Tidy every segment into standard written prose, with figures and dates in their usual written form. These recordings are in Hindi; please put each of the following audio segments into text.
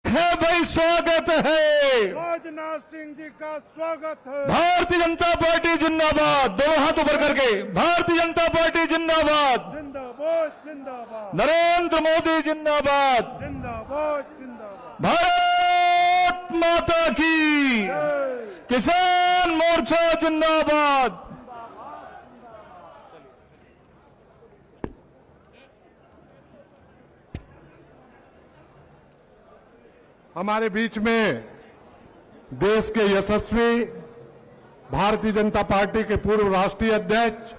है भाई, स्वागत है। राजनाथ सिंह जी का स्वागत है। भारतीय जनता पार्टी जिंदाबाद। दोनों हाथ ऊपर करके, भारतीय जनता पार्टी जिंदाबाद। जिंदाबाद जिंदाबाद। नरेंद्र मोदी जिंदाबाद। जिंदाबाद जिंदाबाद। भारत माता की। जय। किसान मोर्चा जिंदाबाद। हमारे बीच में देश के यशस्वी भारतीय जनता पार्टी के पूर्व राष्ट्रीय अध्यक्ष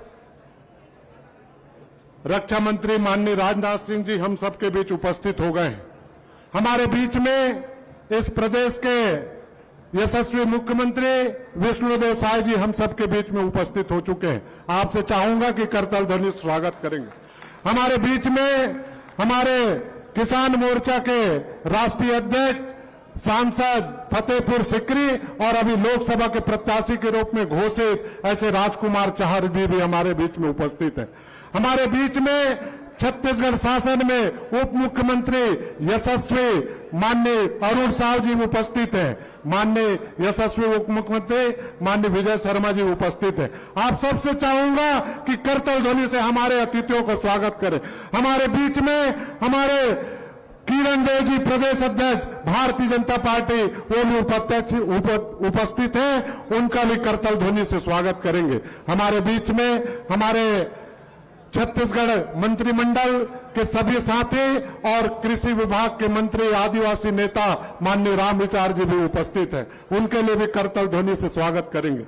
रक्षा मंत्री माननीय राजनाथ सिंह जी हम सबके बीच उपस्थित हो गए हैं। हमारे बीच में इस प्रदेश के यशस्वी मुख्यमंत्री विष्णुदेव साय जी हम सबके बीच में उपस्थित हो चुके हैं। आपसे चाहूंगा कि करताल ध्वनि स्वागत करेंगे। हमारे बीच में हमारे किसान मोर्चा के राष्ट्रीय अध्यक्ष सांसद फतेहपुर सिकरी और अभी लोकसभा के प्रत्याशी के रूप में घोषित ऐसे राजकुमार चाहर जी भी हमारे बीच में उपस्थित हैं। हमारे बीच में छत्तीसगढ़ शासन में उप मुख्यमंत्री यशस्वी माननीय अरुण साव जी उपस्थित हैं। माननीय यशस्वी उप मुख्यमंत्री माननीय विजय शर्मा जी उपस्थित हैं। आप सबसे चाहूंगा कि करताल ध्वनि से हमारे अतिथियों का स्वागत करें। हमारे बीच में हमारे किरण देव जी प्रदेश अध्यक्ष भारतीय जनता पार्टी वो भी उपस्थित हैं। उनका भी करताल ध्वनि से स्वागत करेंगे। हमारे बीच में हमारे छत्तीसगढ़ मंत्रिमंडल के सभी साथी और कृषि विभाग के मंत्री आदिवासी नेता माननीय राम विचार जी भी उपस्थित हैं। उनके लिए भी करताल ध्वनि से स्वागत करेंगे।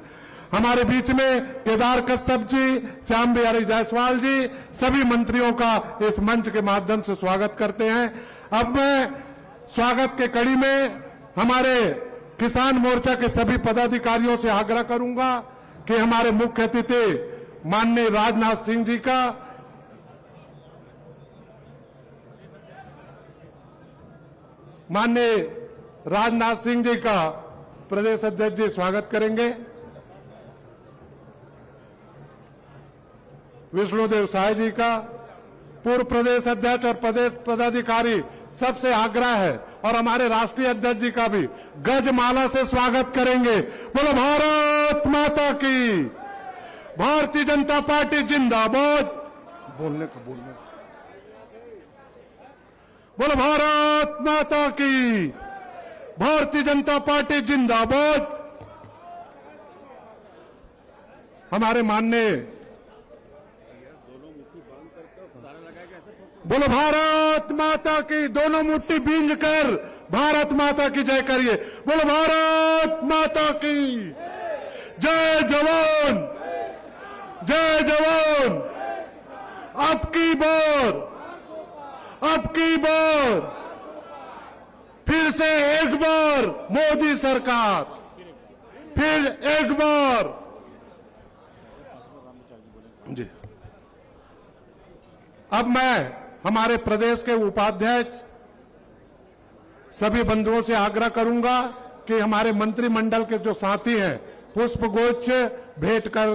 हमारे बीच में केदार कश्यप जी, श्याम बिहारी जायसवाल जी, सभी मंत्रियों का इस मंच के माध्यम से स्वागत करते हैं। अब मैं स्वागत के कड़ी में हमारे किसान मोर्चा के सभी पदाधिकारियों से आग्रह करूंगा कि हमारे मुख्य अतिथि माननीय राजनाथ सिंह जी का प्रदेश अध्यक्ष जी स्वागत करेंगे। विष्णुदेव साय जी का पूर्व प्रदेश अध्यक्ष और प्रदेश पदाधिकारी सबसे आग्रह है और हमारे राष्ट्रीय अध्यक्ष जी का भी गजमाला से स्वागत करेंगे। बोलो भारत माता की। भारतीय जनता पार्टी जिंदाबाद। बोलने का बोलो भारत माता की। भारतीय जनता पार्टी जिंदाबाद। हमारे माननीय बोलो भारत माता की। दोनों मुट्ठी बींज कर भारत माता की जय करिए। बोलो भारत माता की। जय जवान जय जवान। अब की बार फिर से एक बार मोदी सरकार, फिर एक बार जी। अब मैं हमारे प्रदेश के उपाध्यक्ष सभी बंधुओं से आग्रह करूंगा कि हमारे मंत्रिमंडल के जो साथी हैं पुष्प गुच्छ भेंट कर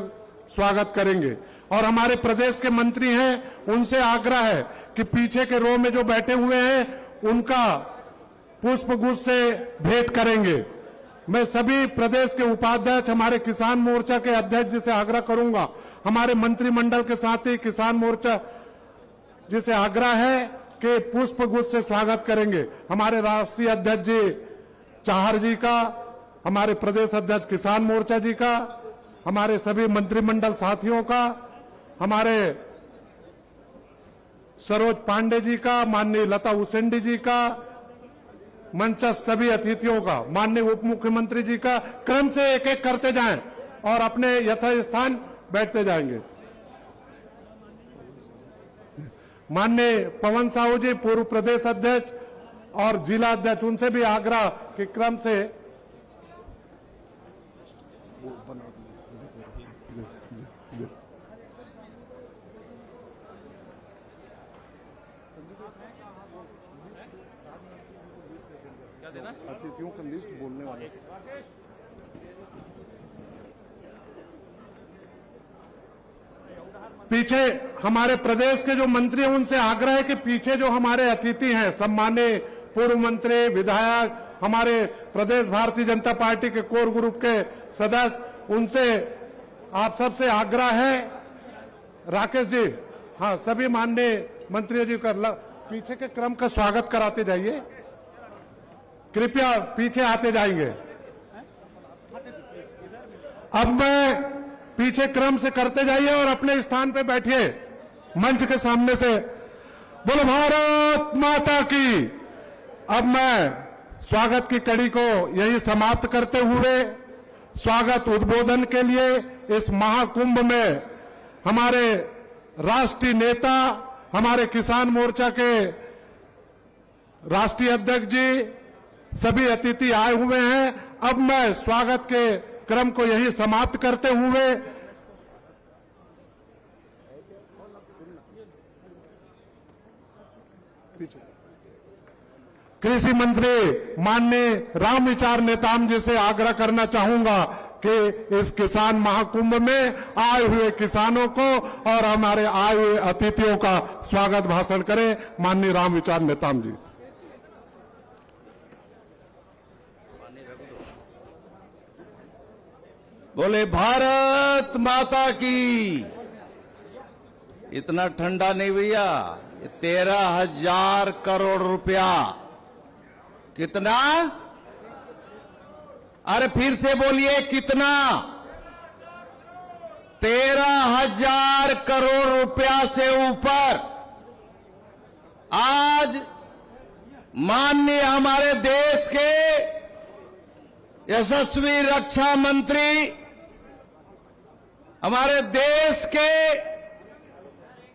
स्वागत करेंगे। और हमारे प्रदेश के मंत्री हैं उनसे आग्रह है कि पीछे के रो में जो बैठे हुए हैं उनका पुष्प गुच्छ से भेंट करेंगे। मैं सभी प्रदेश के उपाध्यक्ष हमारे किसान मोर्चा के अध्यक्ष जी से आग्रह करूंगा, हमारे मंत्रिमंडल के साथी किसान मोर्चा जिसे आग्रह है कि पुष्प गुच्छ से स्वागत करेंगे। हमारे राष्ट्रीय अध्यक्ष जी चाहर जी का, हमारे प्रदेश अध्यक्ष किसान मोर्चा जी का, हमारे सभी मंत्रिमंडल साथियों का, हमारे सरोज पांडे जी का, माननीय लता उसेंडी जी का, मंचस्थ सभी अतिथियों का, माननीय उप मुख्यमंत्री जी का, क्रम से एक एक करते जाएं और अपने यथास्थान बैठते जाएंगे। माननीय पवन साहू जी पूर्व प्रदेश अध्यक्ष और जिला अध्यक्ष, उनसे भी आग्रह कि क्रम से अतिथियों का लिस्ट बोलने वाले। पीछे हमारे प्रदेश के जो मंत्री हैं उनसे आग्रह है कि पीछे जो हमारे अतिथि हैं सम्माननीय पूर्व मंत्री, विधायक, हमारे प्रदेश भारतीय जनता पार्टी के कोर ग्रुप के सदस्य, उनसे आप सबसे आग्रह है, राकेश जी, हाँ, सभी माननीय मंत्रियों जी का पीछे के क्रम का स्वागत कराते जाइए, कृपया पीछे आते जाएंगे। अब मैं पीछे क्रम से करते जाइए और अपने स्थान पे बैठिए, मंच के सामने से। बोलो भारत माता की। अब मैं स्वागत की कड़ी को यही समाप्त करते हुए स्वागत उद्बोधन के लिए इस महाकुंभ में हमारे राष्ट्रीय नेता, हमारे किसान मोर्चा के राष्ट्रीय अध्यक्ष जी, सभी अतिथि आए हुए हैं। अब मैं स्वागत के क्रम को यही समाप्त करते हुए कृषि मंत्री माननीय रामविचार नेताम जी से आग्रह करना चाहूंगा कि इस किसान महाकुंभ में आए हुए किसानों को और हमारे आए हुए अतिथियों का स्वागत भाषण करें। माननीय रामविचार नेताम जी। बोले भारत माता की। इतना ठंडा नहीं भैया, 13,000 करोड़ रुपया। कितना? अरे फिर से बोलिए, कितना? 13,000 करोड़ रुपया से ऊपर आज माननीय हमारे देश के यशस्वी रक्षा मंत्री, हमारे देश के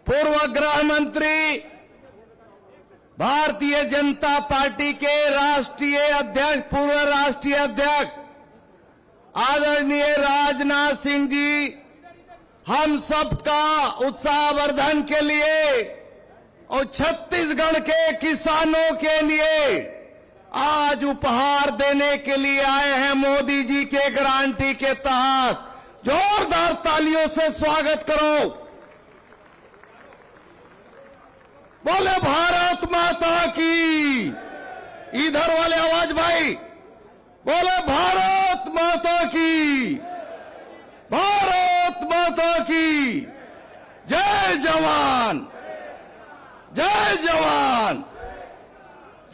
पूर्व गृह मंत्री, भारतीय जनता पार्टी के राष्ट्रीय अध्यक्ष, पूर्व राष्ट्रीय अध्यक्ष आदरणीय राजनाथ सिंह जी हम सबका उत्साहवर्धन के लिए और छत्तीसगढ़ के किसानों के लिए आज उपहार देने के लिए आए हैं। मोदी जी के गारंटी के तहत जोरदार तालियों से स्वागत करो। बोले भारत माता की। इधर वाले आवाज भाई, बोले भारत माता की। भारत माता की। जय जवान, जय जवान,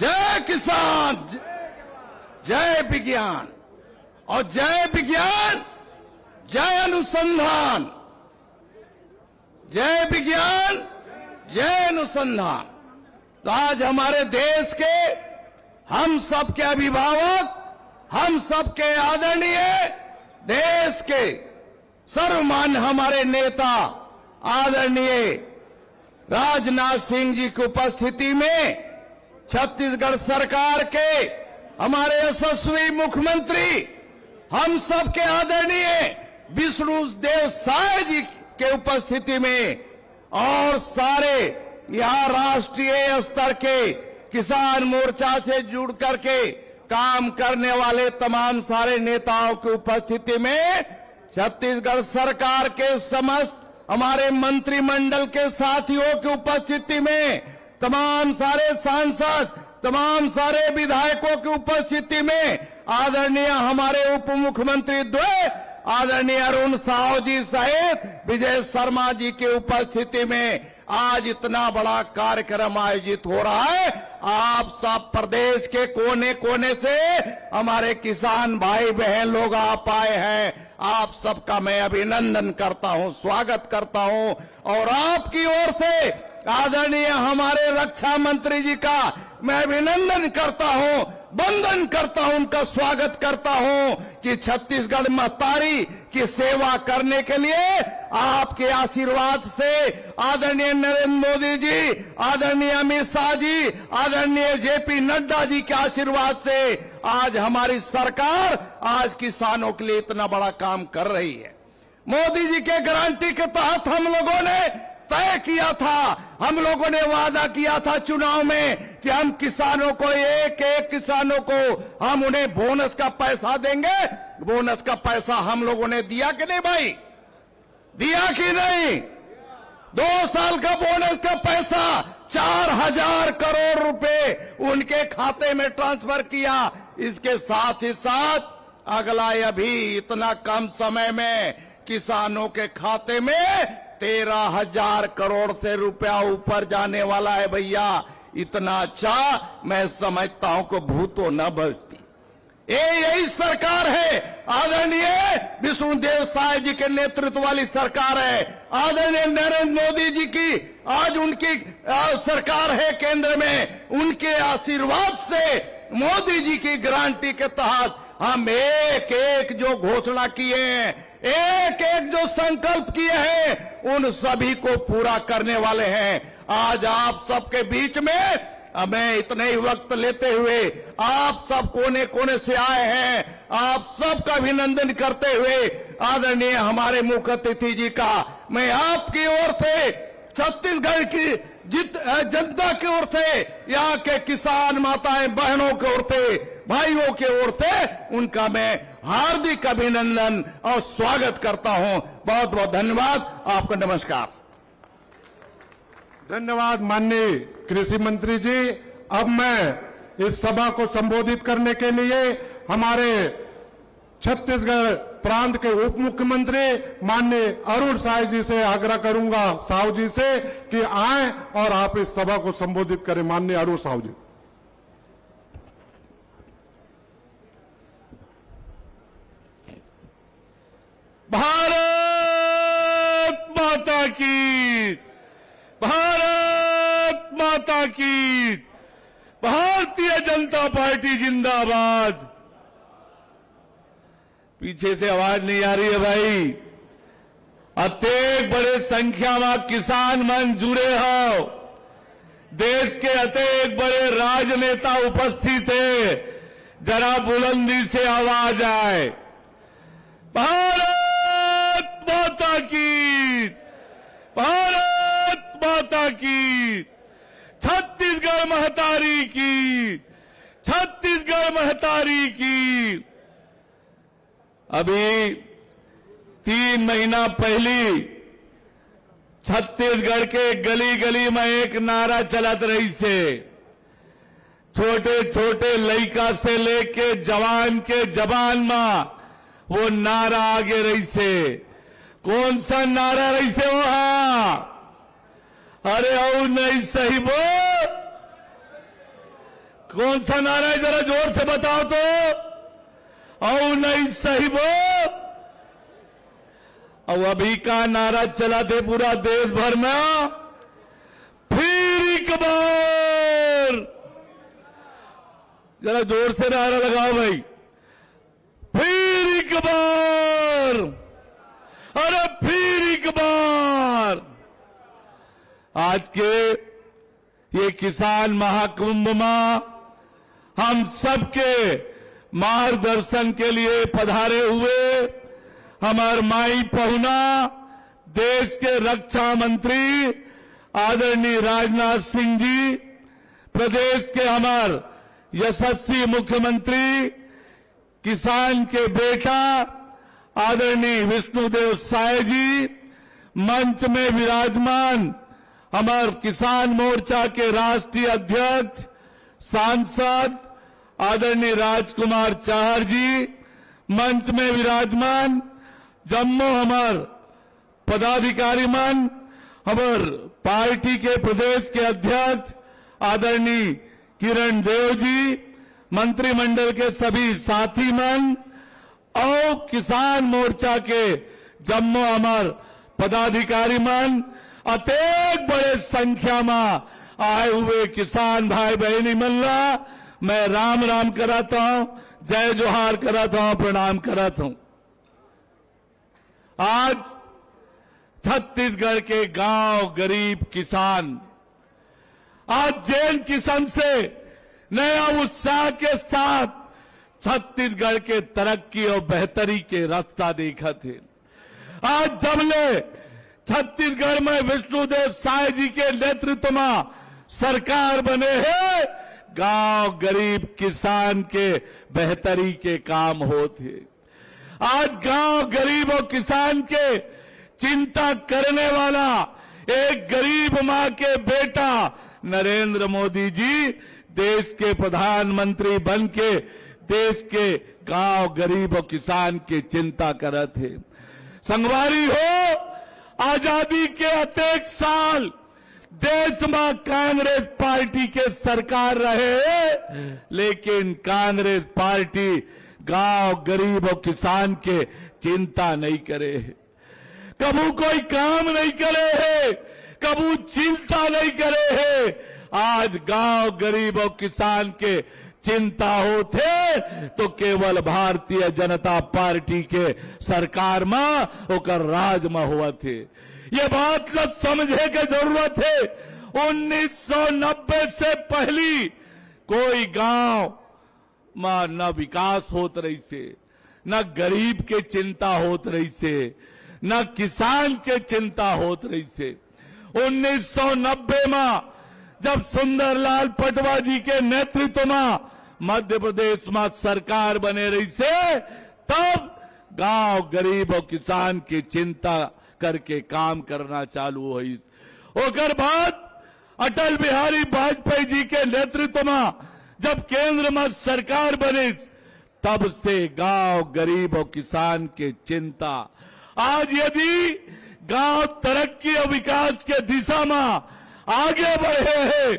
जय किसान, जय विज्ञान और जय विज्ञान, जय अनुसंधान, जय विज्ञान, जय अनुसंधान। तो आज हमारे देश के हम सबके अभिभावक, हम सबके आदरणीय देश के सर्वमान्य हमारे नेता आदरणीय राजनाथ सिंह जी की उपस्थिति में छत्तीसगढ़ सरकार के हमारे यशस्वी मुख्यमंत्री, हम सबके आदरणीय विष्णुदेव साय जी के उपस्थिति में और सारे यहां राष्ट्रीय स्तर के किसान मोर्चा से जुड़ करके काम करने वाले तमाम सारे नेताओं की उपस्थिति में छत्तीसगढ़ सरकार के समस्त हमारे मंत्रिमंडल के साथियों की उपस्थिति में तमाम सारे सांसद, तमाम सारे विधायकों की उपस्थिति में आदरणीय हमारे उप मुख्यमंत्री द्वय आदरणीय अरुण साहू जी सहित विजय शर्मा जी की उपस्थिति में आज इतना बड़ा कार्यक्रम आयोजित हो रहा है। आप सब प्रदेश के कोने कोने से हमारे किसान भाई बहन लोग आप आए हैं। आप सबका मैं अभिनंदन करता हूं, स्वागत करता हूं और आपकी ओर से आदरणीय हमारे रक्षा मंत्री जी का मैं अभिनंदन करता हूं, वंदन करता हूं, उनका स्वागत करता हूं कि छत्तीसगढ़ महतारी की सेवा करने के लिए आपके आशीर्वाद से आदरणीय नरेंद्र मोदी जी, आदरणीय अमित शाह जी, आदरणीय जेपी नड्डा जी के आशीर्वाद से आज हमारी सरकार आज किसानों के लिए इतना बड़ा काम कर रही है। मोदी जी के गारंटी के तहत हम लोगों ने तय किया था, हम लोगों ने वादा किया था चुनाव में कि हम किसानों को एक एक किसानों को हम उन्हें बोनस का पैसा देंगे। बोनस का पैसा हम लोगों ने दिया कि नहीं भाई? दिया कि नहीं? 2 साल का बोनस का पैसा 4,000 करोड़ रुपए उनके खाते में ट्रांसफर किया। इसके साथ ही साथ अगला अभी इतना कम समय में किसानों के खाते में 13,000 करोड़ से रुपया ऊपर जाने वाला है। भैया इतना अच्छा मैं समझता हूं कि भूतो न बचती। यही सरकार है, आदरणीय विष्णुदेव साय जी के नेतृत्व वाली सरकार है। आदरणीय नरेंद्र मोदी जी की आज उनकी सरकार है केंद्र में। उनके आशीर्वाद से मोदी जी की गारंटी के तहत हम एक एक जो घोषणा किए हैं, एक एक जो संकल्प किए हैं, उन सभी को पूरा करने वाले हैं। आज आप सबके बीच में मैं इतने ही वक्त लेते हुए आप सब कोने कोने से आए हैं, आप सबका अभिनंदन करते हुए आदरणीय हमारे मुख्य अतिथि जी का मैं आपकी ओर से, छत्तीसगढ़ की जनता की ओर से, यहाँ के किसान माताएं बहनों की ओर से, भाइयों की ओर से उनका मैं हार्दिक अभिनंदन और स्वागत करता हूं। बहुत बहुत धन्यवाद। आपका नमस्कार। धन्यवाद माननीय कृषि मंत्री जी। अब मैं इस सभा को संबोधित करने के लिए हमारे छत्तीसगढ़ प्रांत के उप मुख्यमंत्री माननीय अरुण साय जी से आग्रह करूंगा, साहू जी से, कि आए और आप इस सभा को संबोधित करें। माननीय अरुण साहू जी। भारत माता की, भारत माता की, भारतीय जनता पार्टी जिंदाबाद। पीछे से आवाज नहीं आ रही है भाई। अत्येक बड़े संख्या में किसान मन जुड़े हो, देश के अत्येक बड़े राजनेता उपस्थित है, जरा बुलंदी से आवाज आए। भारत माता की, भारत माता की, छत्तीसगढ़ महतारी की, छत्तीसगढ़ महतारी की। अभी 3 महीना पहली छत्तीसगढ़ के गली गली में एक नारा चलत रही से, छोटे छोटे लड़का से लेके जवान के जबान में वो नारा आगे रही से। कौन सा नारा रही से वो? अरे और नहीं सही वो कौन सा नारा है, जरा जोर से बताओ तो। और नहीं सही वो। और अभी का नारा चला थे पूरा देश भर में, फिर एक बार, जरा जोर से नारा लगाओ भाई, फिर एक बार, अरे फिर एक बार। आज के ये किसान महाकुंभ में हम सबके मार्गदर्शन के लिए पधारे हुए हमार माई पहुना देश के रक्षा मंत्री आदरणीय राजनाथ सिंह जी, प्रदेश के हमार यशस्वी मुख्यमंत्री, किसान के बेटा आदरणीय विष्णुदेव साय जी, मंच में विराजमान हमार किसान मोर्चा के राष्ट्रीय अध्यक्ष सांसद आदरणीय राजकुमार चाहर जी, मंच में विराजमान जम्मू हमार पदाधिकारी मन, हमार पार्टी के प्रदेश के अध्यक्ष आदरणीय किरण देव जी, मंत्रिमंडल के सभी साथी मन और किसान मोर्चा के जम्मू हमार पदाधिकारी मन, अत्येक बड़े संख्या में आए हुए किसान भाई बहनी मल्ला, मैं राम राम कराता हूं, जय जोहार कराता हूं, प्रणाम कराता हूं। आज छत्तीसगढ़ के गांव गरीब किसान आज जैन किस्म से नया उत्साह के साथ छत्तीसगढ़ के तरक्की और बेहतरी के रास्ता देखा थे। आज जबले छत्तीसगढ़ में विष्णुदेव साय जी के नेतृत्व में सरकार बने हैं, गांव गरीब किसान के बेहतरी के काम होते। आज गांव गरीब और किसान के चिंता करने वाला एक गरीब मां के बेटा नरेंद्र मोदी जी देश के प्रधानमंत्री बन के देश के गांव गरीब और किसान की चिंता करत थे। संगवारी हो, आजादी के अनेक साल देश में कांग्रेस पार्टी के सरकार रहे, लेकिन कांग्रेस पार्टी गांव गरीब और किसान के चिंता नहीं करे है, कबू कोई काम नहीं करे है, कबू चिंता नहीं करे है। आज गांव गरीब और किसान के चिंता होते तो केवल भारतीय जनता पार्टी के सरकार में ओकर राज में हुआ थे। ये बात को समझे की जरूरत है। 1990 से पहली कोई गांव में न विकास होत रही से, न गरीब के चिंता होत रही से, न किसान के चिंता होत रही से। 1990 में जब सुंदरलाल पटवा जी के नेतृत्व में मध्य प्रदेश में सरकार बने रही से, तब गांव गरीब और किसान की चिंता करके काम करना चालू हुई। ओकर बाद अटल बिहारी वाजपेयी जी के नेतृत्व में जब केंद्र में सरकार बनी, तब से गांव गरीब और किसान की चिंता। आज यदि गांव तरक्की और विकास के दिशा में आगे बढ़े हैं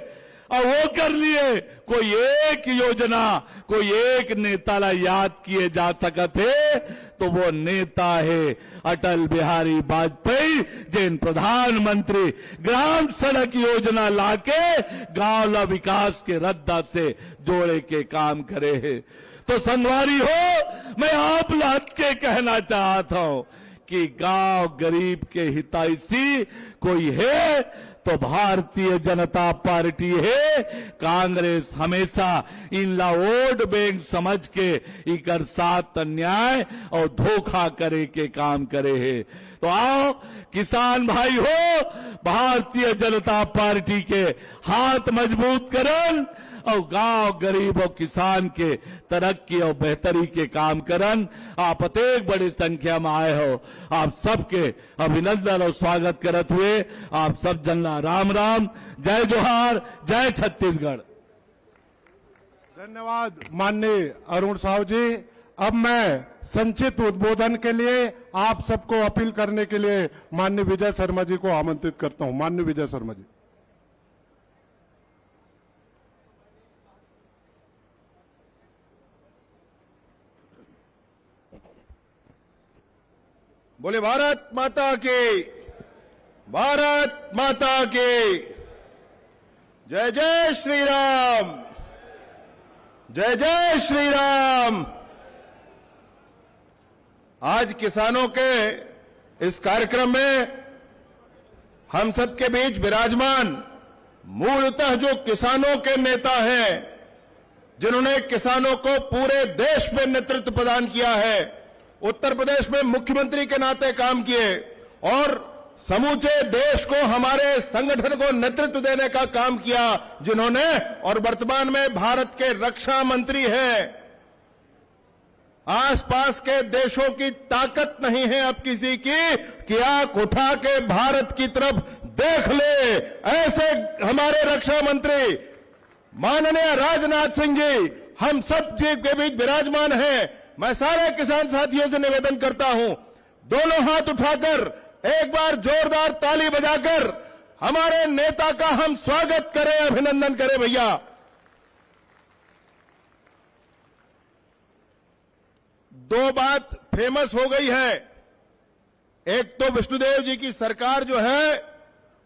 और वो कर लिए कोई एक योजना, कोई एक नेता ला याद किए जा सकते है तो वो नेता है अटल बिहारी वाजपेयी, जिन प्रधानमंत्री ग्राम सड़क योजना लाके गांव ला विकास के रद्दा से जोड़े के काम करे है। तो संगवारी हो, मैं आप लाद के कहना चाहता हूं कि गांव गरीब के हितैषी कोई है तो भारतीय जनता पार्टी है। कांग्रेस हमेशा इनला वोट बैंक समझ के इकर साथ अन्याय और धोखा करे के काम करे है। तो आओ किसान भाई हो, भारतीय जनता पार्टी के हाथ मजबूत करन और गांव गरीब और किसान के तरक्की और बेहतरी के काम करन। आप अतेक बड़ी संख्या में आए हो, आप सबके अभिनंदन और स्वागत करत हुए आप सब जनला राम राम, जय जोहार, जय छत्तीसगढ़। धन्यवाद माननीय अरुण साहू जी। अब मैं संक्षिप्त उद्बोधन के लिए आप सबको अपील करने के लिए माननीय विजय शर्मा जी को आमंत्रित करता हूं। माननीय विजय शर्मा जी। बोले भारत माता की, भारत माता की जय। जय श्री राम, जय जय श्री राम। आज किसानों के इस कार्यक्रम में हम सबके बीच विराजमान मूलतः जो किसानों के नेता हैं, जिन्होंने किसानों को पूरे देश में नेतृत्व प्रदान किया है, उत्तर प्रदेश में मुख्यमंत्री के नाते काम किए और समूचे देश को, हमारे संगठन को नेतृत्व देने का काम किया, जिन्होंने और वर्तमान में भारत के रक्षा मंत्री हैं। आसपास के देशों की ताकत नहीं है अब किसी की कि आंख उठा के भारत की तरफ देख ले। ऐसे हमारे रक्षा मंत्री माननीय राजनाथ सिंह जी हम सब जी के बीच विराजमान हैं। मैं सारे किसान साथियों से निवेदन करता हूं, दोनों हाथ उठाकर एक बार जोरदार ताली बजाकर हमारे नेता का हम स्वागत करें, अभिनंदन करें। भैया, दो बात फेमस हो गई है। एक तो विष्णुदेव जी की सरकार जो है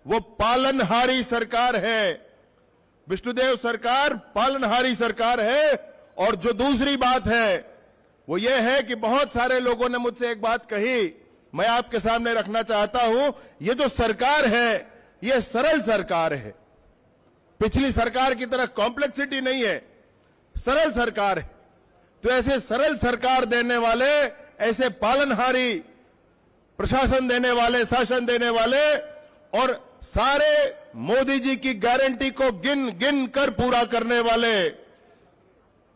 वो पालनहारी सरकार है, विष्णुदेव सरकार पालनहारी सरकार है। और जो दूसरी बात है वो ये है कि बहुत सारे लोगों ने मुझसे एक बात कही, मैं आपके सामने रखना चाहता हूं। ये जो सरकार है ये सरल सरकार है, पिछली सरकार की तरह कॉम्प्लेक्सिटी नहीं है, सरल सरकार है। तो ऐसे सरल सरकार देने वाले, ऐसे पालनहारी प्रशासन देने वाले, शासन देने वाले और सारे मोदी जी की गारंटी को गिन गिन कर पूरा करने वाले,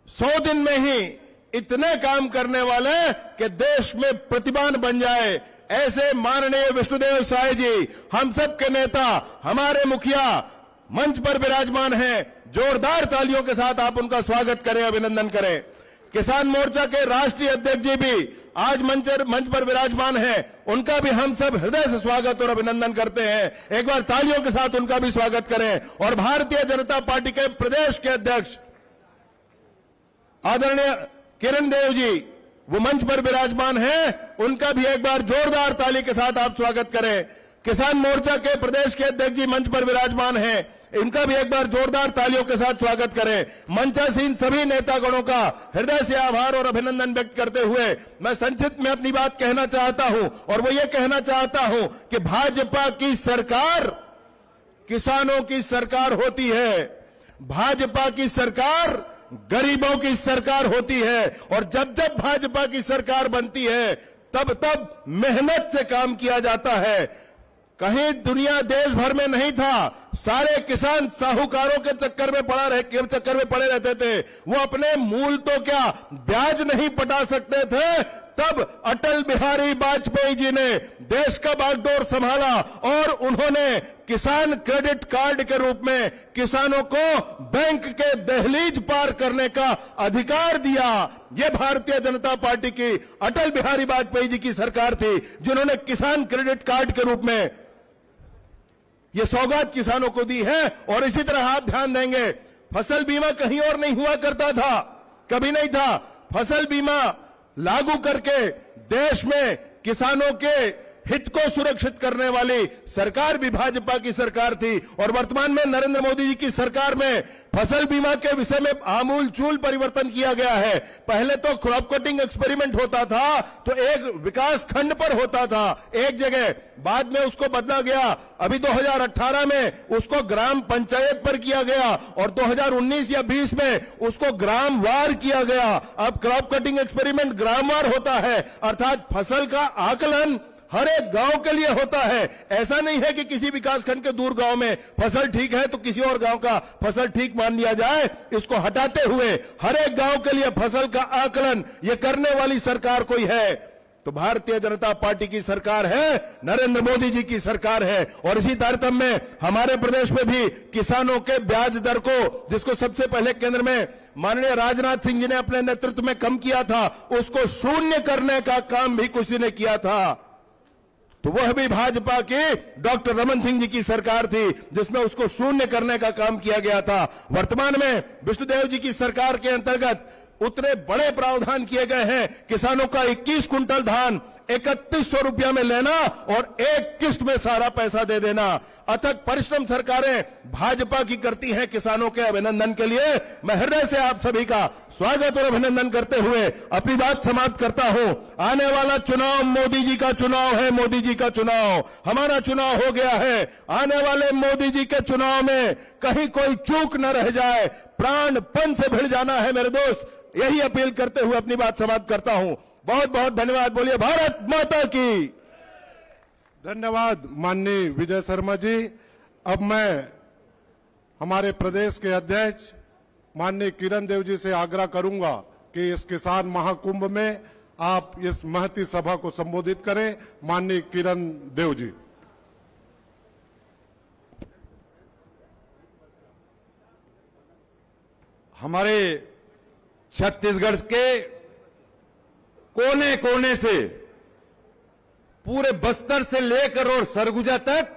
100 दिन में ही इतने काम करने वाले कि देश में प्रतिमान बन जाए, ऐसे माननीय विष्णुदेव साय जी, हम सब के नेता, हमारे मुखिया मंच पर विराजमान हैं। जोरदार तालियों के साथ आप उनका स्वागत करें, अभिनंदन करें। किसान मोर्चा के राष्ट्रीय अध्यक्ष जी भी आज मंच पर विराजमान हैं, उनका भी हम सब हृदय से स्वागत और अभिनंदन करते हैं। एक बार तालियों के साथ उनका भी स्वागत करें। और भारतीय जनता पार्टी के प्रदेश के अध्यक्ष आदरणीय किरण देव जी, वो मंच पर विराजमान हैं, उनका भी एक बार जोरदार ताली के साथ आप स्वागत करें। किसान मोर्चा के प्रदेश के अध्यक्ष जी मंच पर विराजमान हैं, इनका भी एक बार जोरदार तालियों के साथ स्वागत करें। मंचासीन सभी नेतागणों का हृदय से आभार और अभिनंदन व्यक्त करते हुए मैं संक्षिप्त में अपनी बात कहना चाहता हूं, और वो ये कहना चाहता हूं कि भाजपा की सरकार किसानों की सरकार होती है, भाजपा की सरकार गरीबों की सरकार होती है, और जब जब भाजपा की सरकार बनती है तब तब मेहनत से काम किया जाता है। कहीं दुनिया देश भर में नहीं था, सारे किसान साहूकारों के चक्कर में पड़े रहते थे। वो अपने मूल तो क्या ब्याज नहीं पटा सकते थे, तब अटल बिहारी वाजपेयी जी ने देश का बागडोर संभाला और उन्होंने किसान क्रेडिट कार्ड के रूप में किसानों को बैंक के दहलीज पार करने का अधिकार दिया। ये भारतीय जनता पार्टी की अटल बिहारी वाजपेयी जी की सरकार थी, जिन्होंने किसान क्रेडिट कार्ड के रूप में ये सौगात किसानों को दी है। और इसी तरह आप ध्यान देंगे, फसल बीमा कहीं और नहीं हुआ करता था, कभी नहीं था। फसल बीमा लागू करके देश में किसानों के हित को सुरक्षित करने वाली सरकार भी भाजपा की सरकार थी। और वर्तमान में नरेंद्र मोदी जी की सरकार में फसल बीमा के विषय में आमूलचूल परिवर्तन किया गया है। पहले तो क्रॉप कटिंग एक्सपेरिमेंट होता था तो एक विकास खंड पर होता था एक जगह, बाद में उसको बदला गया। अभी 2018 में उसको ग्राम पंचायत पर किया गया और 2019 या 20 में उसको ग्राम वार किया गया। अब क्रॉप कटिंग एक्सपेरिमेंट ग्राम वार होता है, अर्थात फसल का आकलन हर एक गांव के लिए होता है। ऐसा नहीं है कि किसी विकासखंड के दूर गांव में फसल ठीक है तो किसी और गांव का फसल ठीक मान लिया जाए। इसको हटाते हुए हर एक गांव के लिए फसल का आकलन ये करने वाली सरकार कोई है तो भारतीय जनता पार्टी की सरकार है, नरेंद्र मोदी जी की सरकार है। और इसी तारतम्य में हमारे प्रदेश में भी किसानों के ब्याज दर को, जिसको सबसे पहले केंद्र में माननीय राजनाथ सिंह जी ने अपने नेतृत्व में कम किया था, उसको शून्य करने का काम भी किसी ने किया था, तो वह भी भाजपा की डॉक्टर रमन सिंह जी की सरकार थी, जिसमें उसको शून्य करने का काम किया गया था। वर्तमान में विष्णुदेव जी की सरकार के अंतर्गत उतने बड़े प्रावधान किए गए हैं। किसानों का 21 कुंटल धान 3100 रुपया में लेना और एक किस्त में सारा पैसा दे देना। अथक परिश्रम सरकारें भाजपा की करती हैं किसानों के अभिनंदन के लिए। मैं हृदय से आप सभी का स्वागत और अभिनंदन करते हुए अपनी बात समाप्त करता हूं। आने वाला चुनाव मोदी जी का चुनाव है, मोदी जी का चुनाव, हमारा चुनाव हो गया है। आने वाले मोदी जी के चुनाव में कहीं कोई चूक न रह जाए, प्राणपण से भिड़ जाना है मेरे दोस्त। यही अपील करते हुए अपनी बात समाप्त करता हूं। बहुत बहुत धन्यवाद। बोलिए भारत माता की। धन्यवाद माननीय विजय शर्मा जी। अब मैं हमारे प्रदेश के अध्यक्ष माननीय किरण देव जी से आग्रह करूंगा कि इस किसान महाकुंभ में आप इस महती सभा को संबोधित करें। माननीय किरण देव जी। हमारे छत्तीसगढ़ के कोने कोने से, पूरे बस्तर से लेकर और सरगुजा तक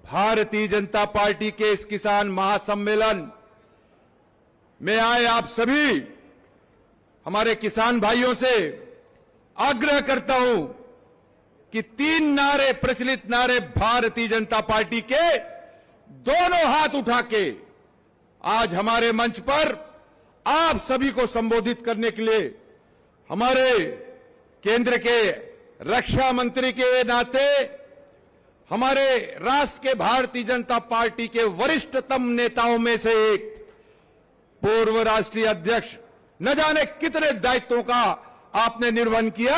भारतीय जनता पार्टी के इस किसान महासम्मेलन में आए आप सभी हमारे किसान भाइयों से आग्रह करता हूं कि 3 नारे, प्रचलित नारे भारतीय जनता पार्टी के, दोनों हाथ उठा के आज हमारे मंच पर आप सभी को संबोधित करने के लिए हमारे केंद्र के रक्षा मंत्री के नाते, हमारे राष्ट्र के भारतीय जनता पार्टी के वरिष्ठतम नेताओं में से एक, पूर्व राष्ट्रीय अध्यक्ष, न जाने कितने दायित्वों का आपने निर्वहन किया,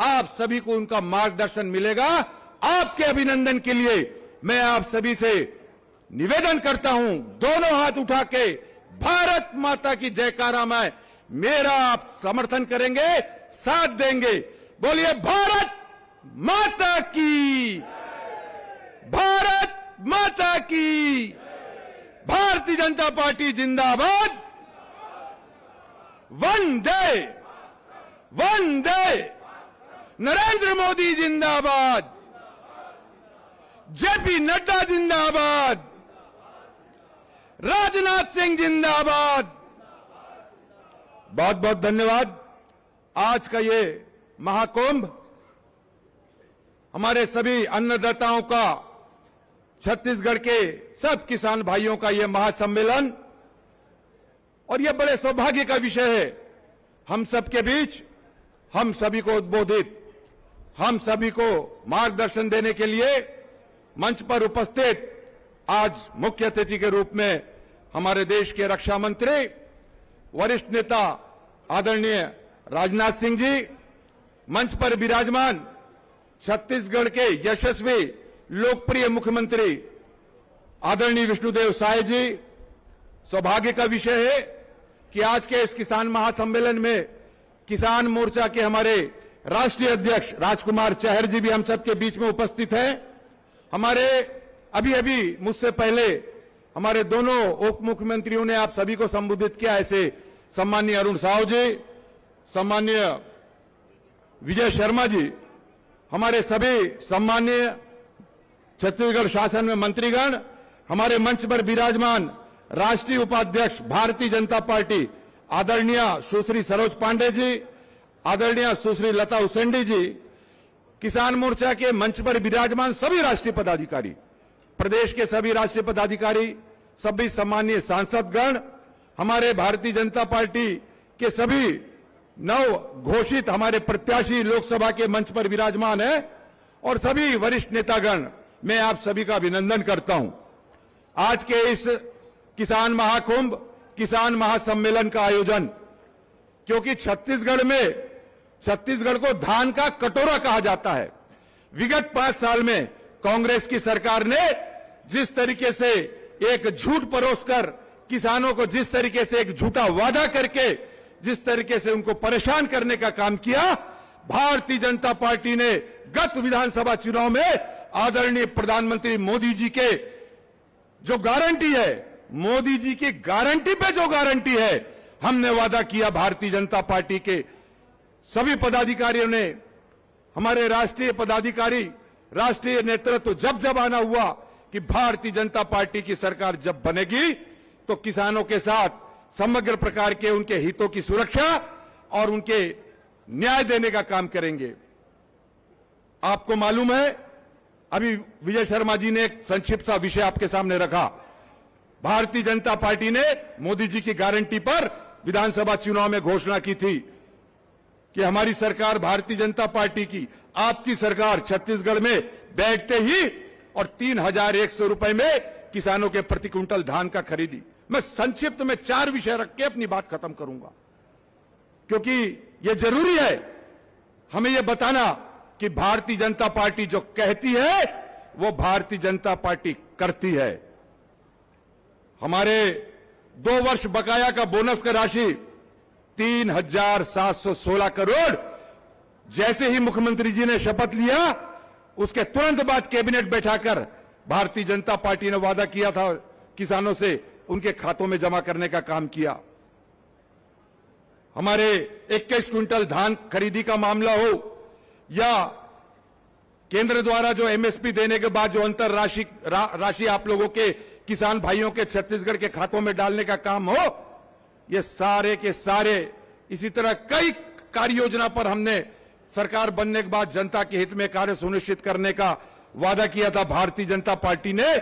आप सभी को उनका मार्गदर्शन मिलेगा। आपके अभिनंदन के लिए मैं आप सभी से निवेदन करता हूं, दोनों हाथ उठा के भारत माता की जयकारा में मेरा आप समर्थन करेंगे, साथ देंगे। बोलिए भारत माता की, भारत माता की, भारतीय जनता पार्टी जिंदाबाद, वंदे वंदे, नरेंद्र मोदी जिंदाबाद, जेपी नड्डा जिंदाबाद, राजनाथ सिंह जिंदाबाद। बहुत बहुत धन्यवाद। आज का ये महाकुंभ हमारे सभी अन्नदाताओं का, छत्तीसगढ़ के सब किसान भाइयों का ये महासम्मेलन, और ये बड़े सौभाग्य का विषय है। हम सबके बीच, हम सभी को उद्बोधित, हम सभी को मार्गदर्शन देने के लिए मंच पर उपस्थित आज मुख्य अतिथि के रूप में हमारे देश के रक्षा मंत्री, वरिष्ठ नेता आदरणीय राजनाथ सिंह जी, मंच पर विराजमान छत्तीसगढ़ के यशस्वी लोकप्रिय मुख्यमंत्री आदरणीय विष्णुदेव साय जी। सौभाग्य का विषय है कि आज के इस किसान महासम्मेलन में किसान मोर्चा के हमारे राष्ट्रीय अध्यक्ष राजकुमार चहर जी भी हम सबके बीच में उपस्थित हैं। हमारे अभी अभी मुझसे पहले हमारे दोनों उप मुख्यमंत्रियों ने आप सभी को संबोधित किया, ऐसे सम्माननीय अरुण साहू जी, सम्माननीय विजय शर्मा जी, हमारे सभी सम्माननीय छत्तीसगढ़ शासन में मंत्रीगण, हमारे मंच पर विराजमान राष्ट्रीय उपाध्यक्ष भारतीय जनता पार्टी आदरणीय सुश्री सरोज पांडे जी, आदरणीय सुश्री लता उसेंडी जी, किसान मोर्चा के मंच पर विराजमान सभी राष्ट्रीय पदाधिकारी, प्रदेश के सभी राष्ट्रीय पदाधिकारी, सभी सम्मानीय सांसदगण, हमारे भारतीय जनता पार्टी के सभी नव घोषित हमारे प्रत्याशी लोकसभा के मंच पर विराजमान है, और सभी वरिष्ठ नेतागण, मैं आप सभी का अभिनंदन करता हूं। आज के इस किसान महाकुंभ, किसान महासम्मेलन का आयोजन, क्योंकि छत्तीसगढ़ को धान का कटोरा कहा जाता है। विगत 5 साल में कांग्रेस की सरकार ने जिस तरीके से एक झूठ परोसकर किसानों को, जिस तरीके से एक झूठा वादा करके जिस तरीके से उनको परेशान करने का काम किया, भारतीय जनता पार्टी ने गत विधानसभा चुनाव में आदरणीय प्रधानमंत्री मोदी जी के जो गारंटी है, मोदी जी की गारंटी पे जो गारंटी है, हमने वादा किया। भारतीय जनता पार्टी के सभी पदाधिकारियों ने, हमारे राष्ट्रीय पदाधिकारी, राष्ट्रीय नेतृत्व जब आना हुआ कि भारतीय जनता पार्टी की सरकार जब बनेगी तो किसानों के साथ समग्र प्रकार के उनके हितों की सुरक्षा और उनके न्याय देने का काम करेंगे। आपको मालूम है, अभी विजय शर्मा जी ने एक संक्षिप्त सा विषय आपके सामने रखा। भारतीय जनता पार्टी ने मोदी जी की गारंटी पर विधानसभा चुनाव में घोषणा की थी कि हमारी सरकार, भारतीय जनता पार्टी की, आपकी सरकार छत्तीसगढ़ में बैठते ही और 3,100 रुपए में किसानों के प्रति क्विंटल धान का खरीदी। मैं संक्षिप्त में 4 विषय रख के अपनी बात खत्म करूंगा, क्योंकि यह जरूरी है हमें यह बताना कि भारतीय जनता पार्टी जो कहती है वो भारतीय जनता पार्टी करती है। हमारे 2 वर्ष बकाया का बोनस का राशि 3,716 करोड़, जैसे ही मुख्यमंत्री जी ने शपथ लिया उसके तुरंत बाद कैबिनेट बैठाकर भारतीय जनता पार्टी ने वादा किया था किसानों से उनके खातों में जमा करने का काम किया। हमारे 21 क्विंटल धान खरीदी का मामला हो या केंद्र द्वारा जो एमएसपी देने के बाद जो अंतर राशि आप लोगों के किसान भाइयों के छत्तीसगढ़ के खातों में डालने का काम हो, ये सारे के सारे, इसी तरह कई कार्य योजना पर हमने सरकार बनने के बाद जनता के हित में कार्य सुनिश्चित करने का वादा किया था भारतीय जनता पार्टी ने।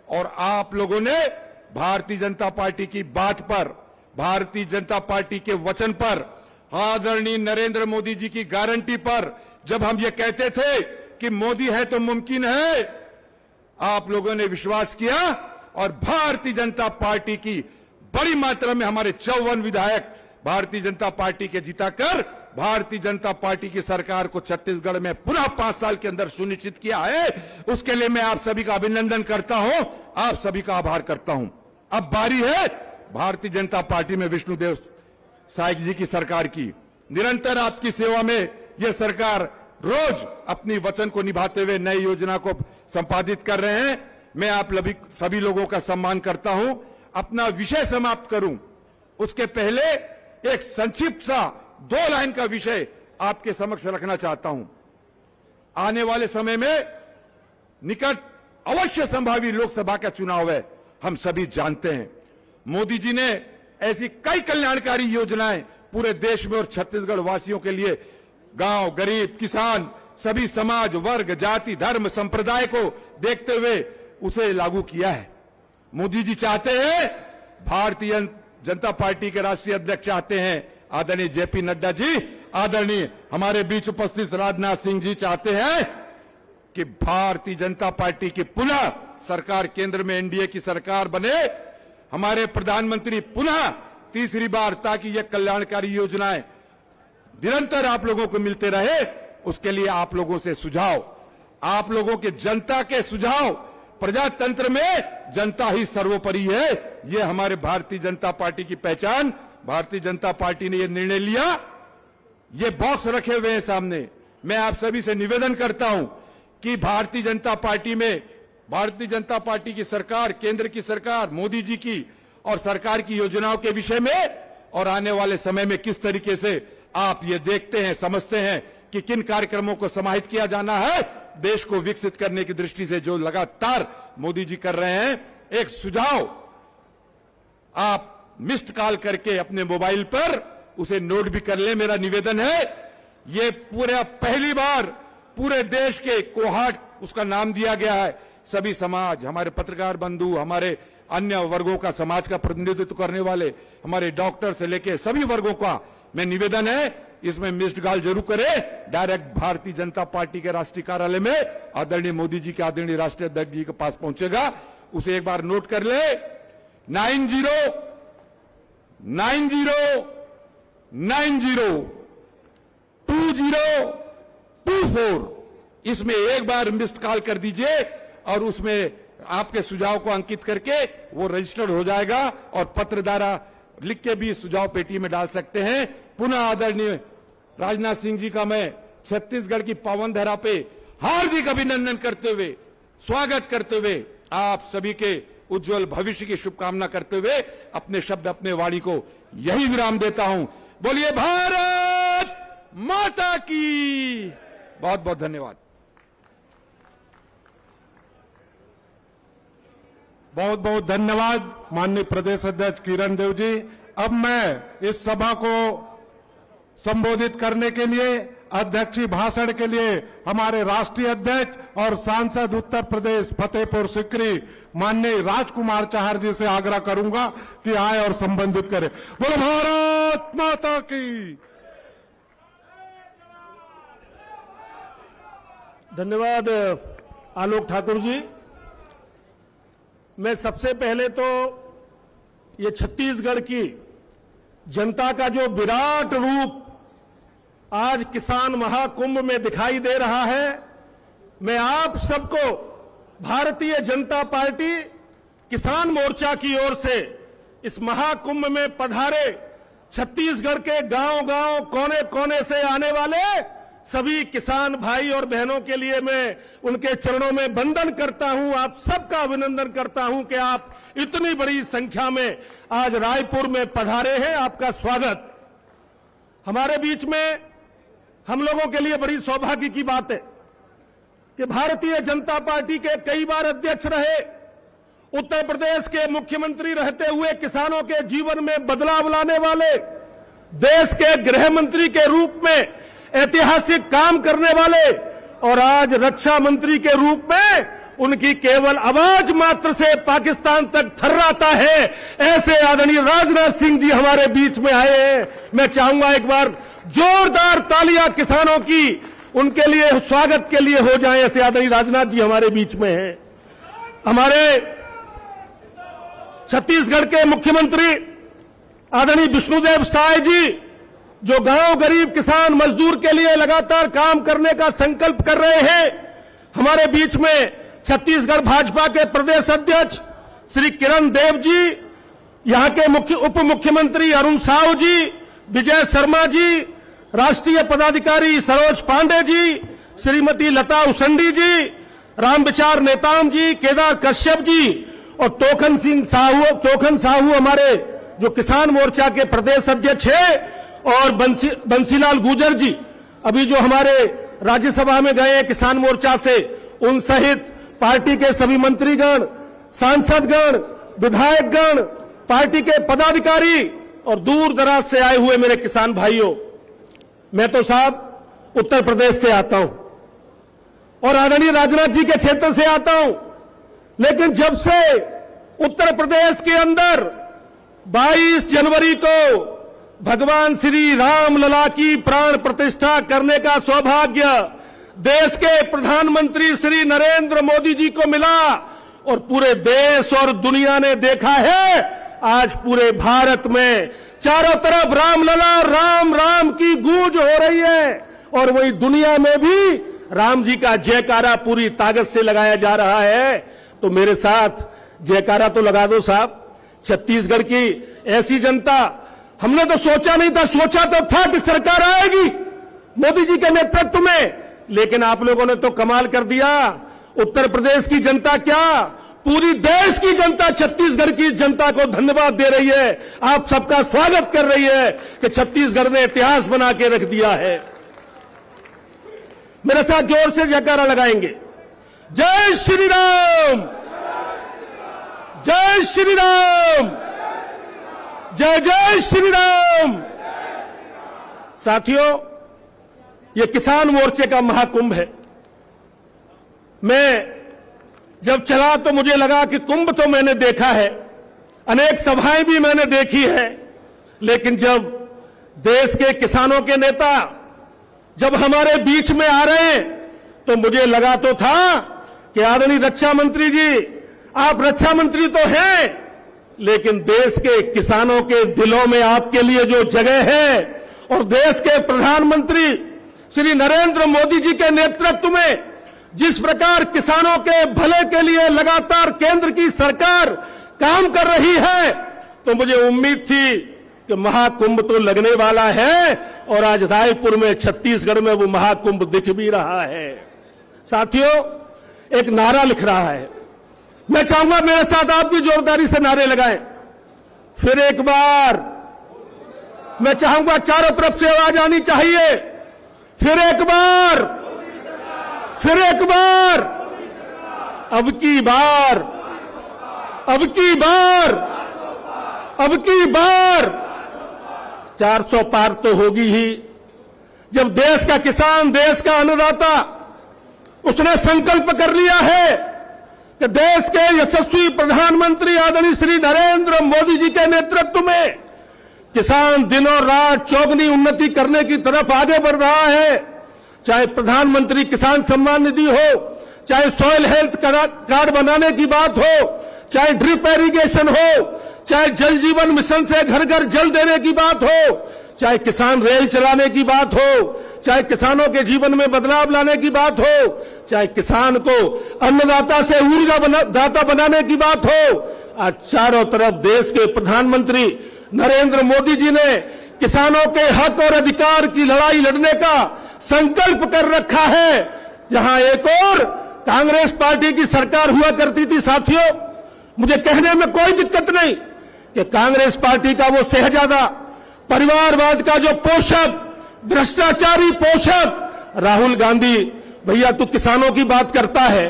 और आप लोगों ने भारतीय जनता पार्टी की बात पर, भारतीय जनता पार्टी के वचन पर, आदरणीय नरेंद्र मोदी जी की गारंटी पर, जब हम ये कहते थे कि मोदी है तो मुमकिन है, आप लोगों ने विश्वास किया और भारतीय जनता पार्टी की बड़ी मात्रा में हमारे 54 विधायक भारतीय जनता पार्टी के जिताकर भारतीय जनता पार्टी की सरकार को छत्तीसगढ़ में पुनः 5 साल के अंदर सुनिश्चित किया है। उसके लिए मैं आप सभी का अभिनंदन करता हूं, आप सभी का आभार करता हूं। अब बारी है भारतीय जनता पार्टी में विष्णुदेव साय जी की सरकार की। निरंतर आपकी सेवा में यह सरकार रोज अपनी वचन को निभाते हुए नई योजना को संपादित कर रहे हैं। मैं आप सभी लोगों का सम्मान करता हूं। अपना विषय समाप्त करूं उसके पहले एक संक्षिप्त सा 2 लाइन का विषय आपके समक्ष रखना चाहता हूं। आने वाले समय में निकट अवश्य संभावी लोकसभा का चुनाव है, हम सभी जानते हैं। मोदी जी ने ऐसी कई कल्याणकारी योजनाएं पूरे देश में और छत्तीसगढ़ वासियों के लिए, गांव, गरीब, किसान, सभी समाज, वर्ग, जाति, धर्म, संप्रदाय को देखते हुए उसे लागू किया है। मोदी जी चाहते हैं, भारतीय जनता पार्टी के राष्ट्रीय अध्यक्ष चाहते हैं, आदरणीय जेपी नड्डा जी, आदरणीय हमारे बीच उपस्थित राजनाथ सिंह जी चाहते हैं कि भारतीय जनता पार्टी की पुनः सरकार, केंद्र में एनडीए की सरकार बने, हमारे प्रधानमंत्री पुनः तीसरी बार, ताकि ये कल्याणकारी योजनाएं निरंतर आप लोगों को मिलते रहे। उसके लिए आप लोगों से सुझाव, आप लोगों के जनता के सुझाव, प्रजातंत्र में जनता ही सर्वोपरि है, ये हमारे भारतीय जनता पार्टी की पहचान। भारतीय जनता पार्टी ने ये निर्णय लिया, ये बॉक्स रखे हुए हैं सामने। मैं आप सभी से निवेदन करता हूं कि भारतीय जनता पार्टी में, भारतीय जनता पार्टी की सरकार, केंद्र की सरकार, मोदी जी की और सरकार की योजनाओं के विषय में और आने वाले समय में किस तरीके से आप ये देखते हैं, समझते हैं कि किन कार्यक्रमों को समाहित किया जाना है देश को विकसित करने की दृष्टि से, जो लगातार मोदी जी कर रहे हैं। एक सुझाव, आप मिस्ड कॉल करके अपने मोबाइल पर उसे नोट भी कर लें। मेरा निवेदन है, ये पूरा पहली बार पूरे देश के कोहाट उसका नाम दिया गया है। सभी समाज, हमारे पत्रकार बंधु, हमारे अन्य वर्गों का, समाज का प्रतिनिधित्व करने वाले, हमारे डॉक्टर से लेके सभी वर्गों का मैं निवेदन है, इसमें मिस्ड कॉल जरूर करें। डायरेक्ट भारतीय जनता पार्टी के राष्ट्रीय कार्यालय में आदरणीय मोदी जी के आदरणीय राष्ट्रीय अध्यक्ष जी के पास पहुंचेगा, उसे एक बार नोट कर ले। 9090902024 इसमें एक बार मिस्ड कॉल कर दीजिए और उसमें आपके सुझाव को अंकित करके वो रजिस्टर्ड हो जाएगा और पत्र द्वारा लिख के भी सुझाव पेटी में डाल सकते हैं। पुनः आदरणीय राजनाथ सिंह जी का मैं छत्तीसगढ़ की पावन धरा पे हार्दिक अभिनंदन करते हुए, स्वागत करते हुए, आप सभी के उज्जवल भविष्य की शुभकामना करते हुए अपने शब्द, अपने वाणी को यही विराम देता हूं। बोलिए भारत माता की। बहुत बहुत धन्यवाद। बहुत बहुत धन्यवाद माननीय प्रदेश अध्यक्ष किरण देव जी। अब मैं इस सभा को संबोधित करने के लिए, अध्यक्षीय भाषण के लिए हमारे राष्ट्रीय अध्यक्ष और सांसद उत्तर प्रदेश फतेहपुर सिकरी माननीय राजकुमार चाहर जी से आग्रह करूंगा कि आए और संबोधित करें। बोलो भारत माता की। धन्यवाद आलोक ठाकुर जी। मैं सबसे पहले तो ये छत्तीसगढ़ की जनता का जो विराट रूप आज किसान महाकुंभ में दिखाई दे रहा है, मैं आप सबको भारतीय जनता पार्टी किसान मोर्चा की ओर से इस महाकुंभ में पधारे छत्तीसगढ़ के गांव-गांव, कोने-कोने से आने वाले सभी किसान भाई और बहनों के लिए मैं उनके चरणों में वंदन करता हूं। आप सबका अभिनंदन करता हूं कि आप इतनी बड़ी संख्या में आज रायपुर में पधारे हैं। आपका स्वागत। हमारे बीच में हम लोगों के लिए बड़ी सौभाग्य की बात है कि भारतीय जनता पार्टी के कई बार अध्यक्ष रहे, उत्तर प्रदेश के मुख्यमंत्री रहते हुए किसानों के जीवन में बदलाव लाने वाले, देश के गृह मंत्री के रूप में ऐतिहासिक काम करने वाले और आज रक्षा मंत्री के रूप में उनकी केवल आवाज मात्र से पाकिस्तान तक थर्राता है, ऐसे आदरणीय राजनाथ सिंह जी हमारे बीच में आए हैं। मैं चाहूंगा एक बार जोरदार तालियां किसानों की उनके लिए, स्वागत के लिए हो जाएं। ऐसे आदरणीय राजनाथ जी हमारे बीच में हैं। हमारे छत्तीसगढ़ के मुख्यमंत्री आदरणीय विष्णुदेव साय जी, जो गांव, गरीब, किसान, मजदूर के लिए लगातार काम करने का संकल्प कर रहे हैं, हमारे बीच में छत्तीसगढ़ भाजपा के प्रदेश अध्यक्ष श्री किरण देव जी, यहां के उप मुख्यमंत्री अरुण साव जी, विजय शर्मा जी, राष्ट्रीय पदाधिकारी सरोज पांडे जी, श्रीमती लता उसंडी जी, रामविचार नेताम जी, केदार कश्यप जी और तोखन साहू हमारे जो किसान मोर्चा के प्रदेश अध्यक्ष है, और बंसीलाल गुर्जर जी अभी जो हमारे राज्यसभा में गए हैं किसान मोर्चा से, उन सहित पार्टी के सभी मंत्रीगण, सांसदगण, विधायकगण, पार्टी के पदाधिकारी और दूर दराज से आए हुए मेरे किसान भाइयों, मैं तो साहब उत्तर प्रदेश से आता हूं और आदरणीय राजनाथ जी के क्षेत्र से आता हूं, लेकिन जब से उत्तर प्रदेश के अंदर 22 जनवरी को भगवान श्री राम लला की प्राण प्रतिष्ठा करने का सौभाग्य देश के प्रधानमंत्री श्री नरेंद्र मोदी जी को मिला और पूरे देश और दुनिया ने देखा है, आज पूरे भारत में चारों तरफ रामलला राम राम की गूंज हो रही है और वही दुनिया में भी राम जी का जयकारा पूरी ताकत से लगाया जा रहा है। तो मेरे साथ जयकारा तो लगा दो साहब। छत्तीसगढ़ की ऐसी जनता, हमने तो सोचा नहीं था, सोचा तो था कि सरकार आएगी मोदी जी के नेतृत्व में, लेकिन आप लोगों ने तो कमाल कर दिया। उत्तर प्रदेश की जनता क्या, पूरी देश की जनता छत्तीसगढ़ की जनता को धन्यवाद दे रही है, आप सबका स्वागत कर रही है कि छत्तीसगढ़ ने इतिहास बना के रख दिया है। मेरे साथ जोर से जयकारा लगाएंगे। जय श्री राम, जय श्री राम, जय जय श्री राम। साथियों, ये किसान मोर्चे का महाकुंभ है। मैं जब चला तो मुझे लगा कि कुंभ तो मैंने देखा है, अनेक सभाएं भी मैंने देखी है, लेकिन जब देश के किसानों के नेता जब हमारे बीच में आ रहे हैं तो मुझे लगा तो था कि आदरणीय रक्षा मंत्री जी, आप रक्षा मंत्री तो हैं, लेकिन देश के किसानों के दिलों में आपके लिए जो जगह है और देश के प्रधानमंत्री श्री नरेंद्र मोदी जी के नेतृत्व में जिस प्रकार किसानों के भले के लिए लगातार केंद्र की सरकार काम कर रही है, तो मुझे उम्मीद थी कि महाकुंभ तो लगने वाला है और आज रायपुर में छत्तीसगढ़ में वो महाकुंभ दिख भी रहा है। साथियों, एक नारा लिख रहा है, मैं चाहूंगा मेरे साथ आप भी जोरदारी से नारे लगाएं। फिर एक बार मैं चाहूंगा चारों तरफ से आवाज आनी चाहिए। फिर एक बार, फिर एक बार, अब की बार, अब की बार, अब की बार 400 पार तो होगी ही। जब देश का किसान, देश का अन्नदाता, उसने संकल्प कर लिया है कि देश के यशस्वी प्रधानमंत्री आदरणीय श्री नरेंद्र मोदी जी के नेतृत्व में किसान दिनों रात चौगुनी उन्नति करने की तरफ आगे बढ़ रहा है। चाहे प्रधानमंत्री किसान सम्मान निधि हो, चाहे सॉइल हेल्थ कार्ड बनाने की बात हो, चाहे ड्रिप इरिगेशन हो, चाहे जल जीवन मिशन से घर घर जल देने की बात हो, चाहे किसान रेल चलाने की बात हो, चाहे किसानों के जीवन में बदलाव लाने की बात हो, चाहे किसान को अन्नदाता से ऊर्जा दाता बनाने की बात हो, आज चारों तरफ देश के प्रधानमंत्री नरेंद्र मोदी जी ने किसानों के हक और अधिकार की लड़ाई लड़ने का संकल्प कर रखा है। जहां एक और कांग्रेस पार्टी की सरकार हुआ करती थी, साथियों, मुझे कहने में कोई दिक्कत नहीं कि कांग्रेस पार्टी का वो शहजादा, परिवारवाद का जो पोषक, भ्रष्टाचारी पोषक राहुल गांधी, भैया तू किसानों की बात करता है।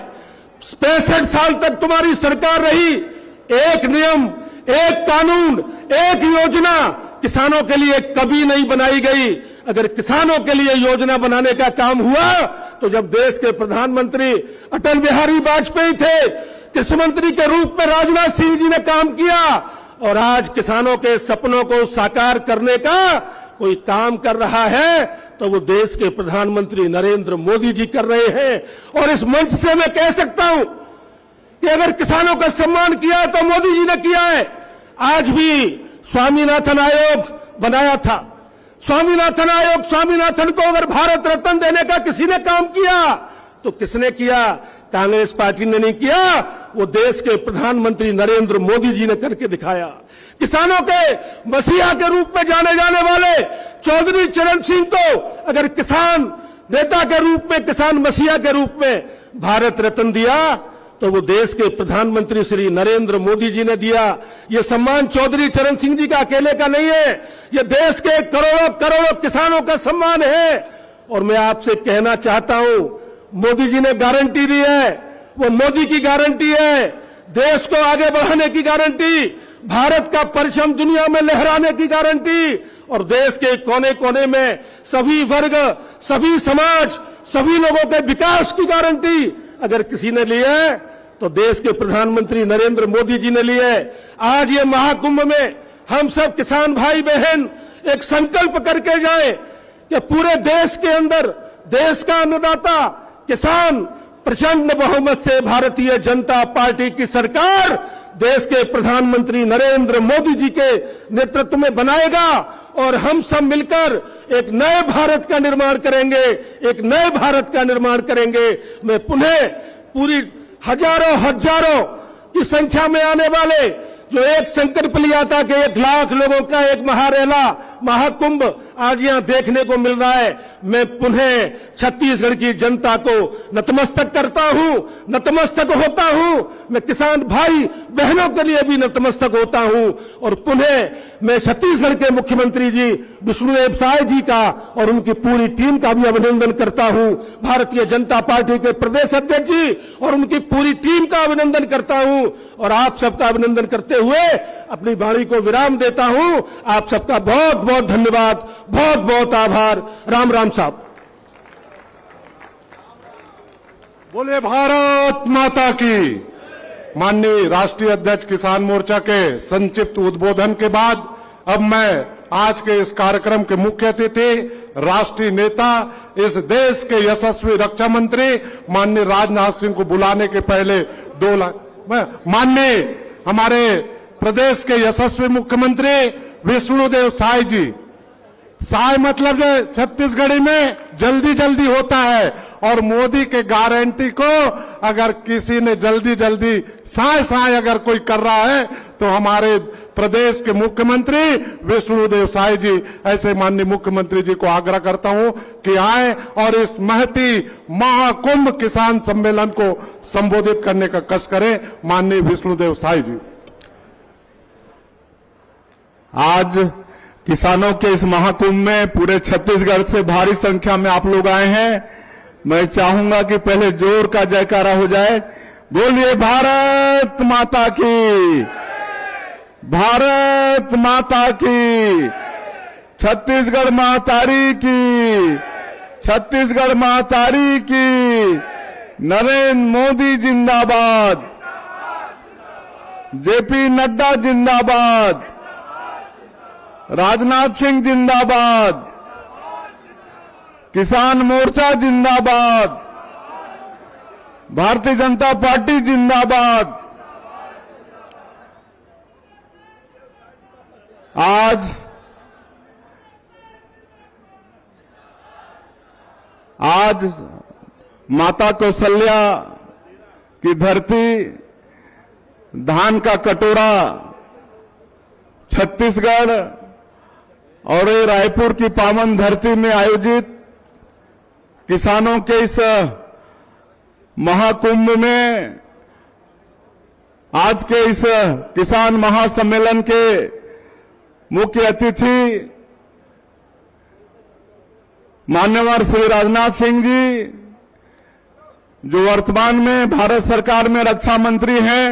65 साल तक तुम्हारी सरकार रही, एक नियम, एक कानून, एक योजना किसानों के लिए कभी नहीं बनाई गई। अगर किसानों के लिए योजना बनाने का काम हुआ तो जब देश के प्रधानमंत्री अटल बिहारी वाजपेयी थे, कृषि मंत्री के रूप में राजनाथ सिंह जी ने काम किया और आज किसानों के सपनों को साकार करने का कोई काम कर रहा है तो वो देश के प्रधानमंत्री नरेंद्र मोदी जी कर रहे हैं। और इस मंच से मैं कह सकता हूं कि अगर किसानों का सम्मान किया तो मोदी जी ने किया है। आज भी स्वामीनाथन आयोग बनाया था, स्वामीनाथन आयोग, स्वामीनाथन को अगर भारत रत्न देने का किसी ने काम किया तो किसने किया? कांग्रेस पार्टी ने नहीं किया, वो देश के प्रधानमंत्री नरेंद्र मोदी जी ने करके दिखाया। किसानों के मसीहा के रूप में जाने जाने वाले चौधरी चरण सिंह को अगर किसान नेता के रूप में, किसान मसीहा के रूप में भारत रत्न दिया तो वो देश के प्रधानमंत्री श्री नरेंद्र मोदी जी ने दिया। ये सम्मान चौधरी चरण सिंह जी का अकेले का नहीं है, ये देश के करोड़ों करोड़ों किसानों का सम्मान है। और मैं आपसे कहना चाहता हूं, मोदी जी ने गारंटी दी है, वो मोदी की गारंटी है, देश को आगे बढ़ाने की गारंटी, भारत का परचम दुनिया में लहराने की गारंटी, और देश के कोने कोने में सभी वर्ग, सभी समाज, सभी लोगों के विकास की गारंटी अगर किसी ने ली है तो देश के प्रधानमंत्री नरेंद्र मोदी जी ने ली है। आज ये महाकुंभ में हम सब किसान भाई बहन एक संकल्प करके जाएं कि पूरे देश के अंदर देश का अन्नदाता किसान प्रचंड बहुमत से भारतीय जनता पार्टी की सरकार देश के प्रधानमंत्री नरेंद्र मोदी जी के नेतृत्व में बनाएगा और हम सब मिलकर एक नए भारत का निर्माण करेंगे, एक नए भारत का निर्माण करेंगे। मैं पुनः पूरी हजारों की संख्या में आने वाले जो एक संकल्प लिया था कि 1 लाख लोगों का एक महारेला महाकुंभ आज यहां देखने को मिल रहा है। मैं पुनः छत्तीसगढ़ की जनता को नतमस्तक करता हूं, नतमस्तक होता हूं। मैं किसान भाई बहनों के लिए भी नतमस्तक होता हूं और पुनः मैं छत्तीसगढ़ के मुख्यमंत्री जी विष्णुदेव साय जी का और उनकी पूरी टीम का भी अभिनंदन करता हूं। भारतीय जनता पार्टी के प्रदेश अध्यक्ष जी और उनकी पूरी टीम का अभिनंदन करता हूं और आप सबका अभिनंदन करते हुए अपनी वाणी को विराम देता हूं। आप सबका बहुत बहुत धन्यवाद, बहुत बहुत आभार। राम राम साहब। बोले भारत माता की। माननीय राष्ट्रीय अध्यक्ष किसान मोर्चा के संक्षिप्त उद्बोधन के बाद अब मैं आज के इस कार्यक्रम के मुख्य अतिथि राष्ट्रीय नेता, इस देश के यशस्वी रक्षा मंत्री माननीय राजनाथ सिंह को बुलाने के पहले 2 लाख माननीय हमारे प्रदेश के यशस्वी मुख्यमंत्री विष्णुदेव साय जी। साय मतलब छत्तीसगढ़ी में जल्दी जल्दी होता है और मोदी के गारंटी को अगर किसी ने जल्दी जल्दी साय साय अगर कोई कर रहा है तो हमारे प्रदेश के मुख्यमंत्री विष्णुदेव साय जी। ऐसे माननीय मुख्यमंत्री जी को आग्रह करता हूं कि आए और इस महती महाकुंभ किसान सम्मेलन को संबोधित करने का कष्ट करें। माननीय विष्णुदेव साय जी। आज किसानों के इस महाकुंभ में पूरे छत्तीसगढ़ से भारी संख्या में आप लोग आए हैं। मैं चाहूंगा कि पहले जोर का जयकारा हो जाए। बोलिए भारत माता की, भारत माता की, छत्तीसगढ़ महातारी की, छत्तीसगढ़ महातारी की, नरेंद्र मोदी जिंदाबाद, जेपी नड्डा जिंदाबाद, राजनाथ सिंह जिंदाबाद, किसान मोर्चा जिंदाबाद, भारतीय जनता पार्टी जिंदाबाद। आज माता कौशल्या की धरती, धान का कटोरा छत्तीसगढ़ और रायपुर की पावन धरती में आयोजित किसानों के इस महाकुंभ में आज के इस किसान महासम्मेलन के मुख्य अतिथि मान्यवर श्री राजनाथ सिंह जी, जो वर्तमान में भारत सरकार में रक्षा मंत्री हैं,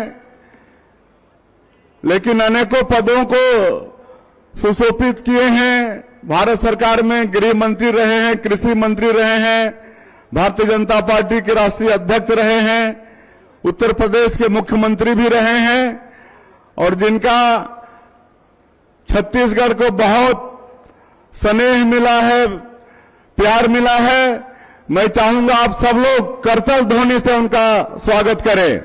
लेकिन अनेकों पदों को सुशोभित किए हैं। भारत सरकार में गृह मंत्री रहे हैं, कृषि मंत्री रहे हैं, भारतीय जनता पार्टी के राष्ट्रीय अध्यक्ष रहे हैं, उत्तर प्रदेश के मुख्यमंत्री भी रहे हैं और जिनका छत्तीसगढ़ को बहुत स्नेह मिला है, प्यार मिला है। मैं चाहूंगा आप सब लोग करतल ध्वनि से उनका स्वागत करें।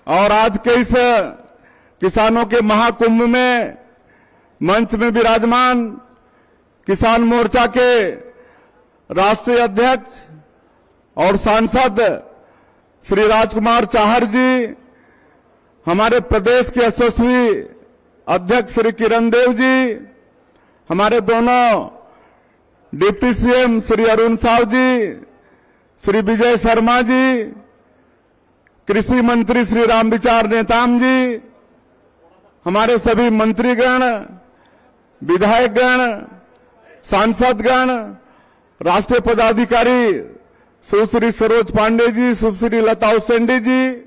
और आज के इस किसानों के महाकुंभ में मंच में विराजमान किसान मोर्चा के राष्ट्रीय अध्यक्ष और सांसद श्री राजकुमार चाहर जी, हमारे प्रदेश के यशस्वी अध्यक्ष श्री किरण देव जी, हमारे दोनों डिप्टी सीएम श्री अरुण साव जी, श्री विजय शर्मा जी, कृषि मंत्री श्री रामविचार नेताम जी, हमारे सभी मंत्रीगण, विधायकगण, सांसदगण, राष्ट्रीय पदाधिकारी सुश्री सरोज पांडे जी, सुश्री लता उसेंडी जी,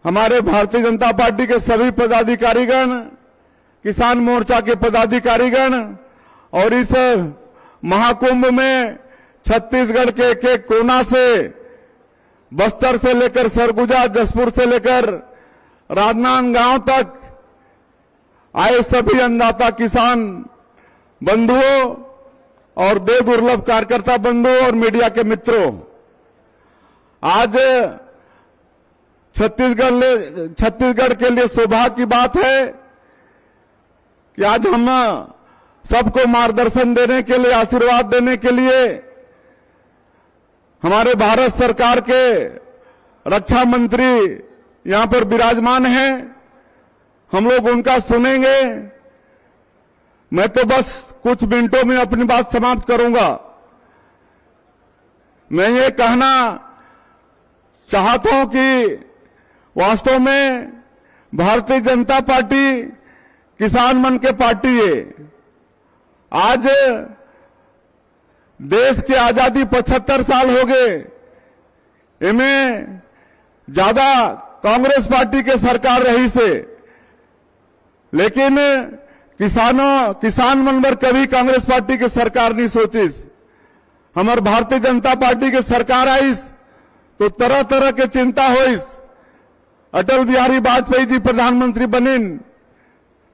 हमारे भारतीय जनता पार्टी के सभी पदाधिकारीगण, किसान मोर्चा के पदाधिकारीगण और इस महाकुंभ में छत्तीसगढ़ के एक एक कोना से, बस्तर से लेकर सरगुजा, जसपुर से लेकर राजनांदगांव तक आए सभी अन्नदाता किसान बंधुओं और देव दुर्लभ कार्यकर्ता बंधुओं और मीडिया के मित्रों, आज छत्तीसगढ़ के लिए सौभाग्य की बात है कि आज हम सबको मार्गदर्शन देने के लिए, आशीर्वाद देने के लिए हमारे भारत सरकार के रक्षा मंत्री यहां पर विराजमान हैं। हम लोग उनका सुनेंगे। मैं तो बस कुछ मिनटों में अपनी बात समाप्त करूंगा। मैं ये कहना चाहता हूं कि वास्तव में भारतीय जनता पार्टी किसान मन के पार्टी है। आज देश की आजादी 75 साल हो गए, इनमें ज्यादा कांग्रेस पार्टी के सरकार रही से, लेकिन किसान मन पर कभी कांग्रेस पार्टी की सरकार नहीं सोचिस। हमारे भारतीय जनता पार्टी के सरकार आईस तो तरह तरह के चिंता होइस। अटल बिहारी वाजपेयी जी प्रधानमंत्री बनिन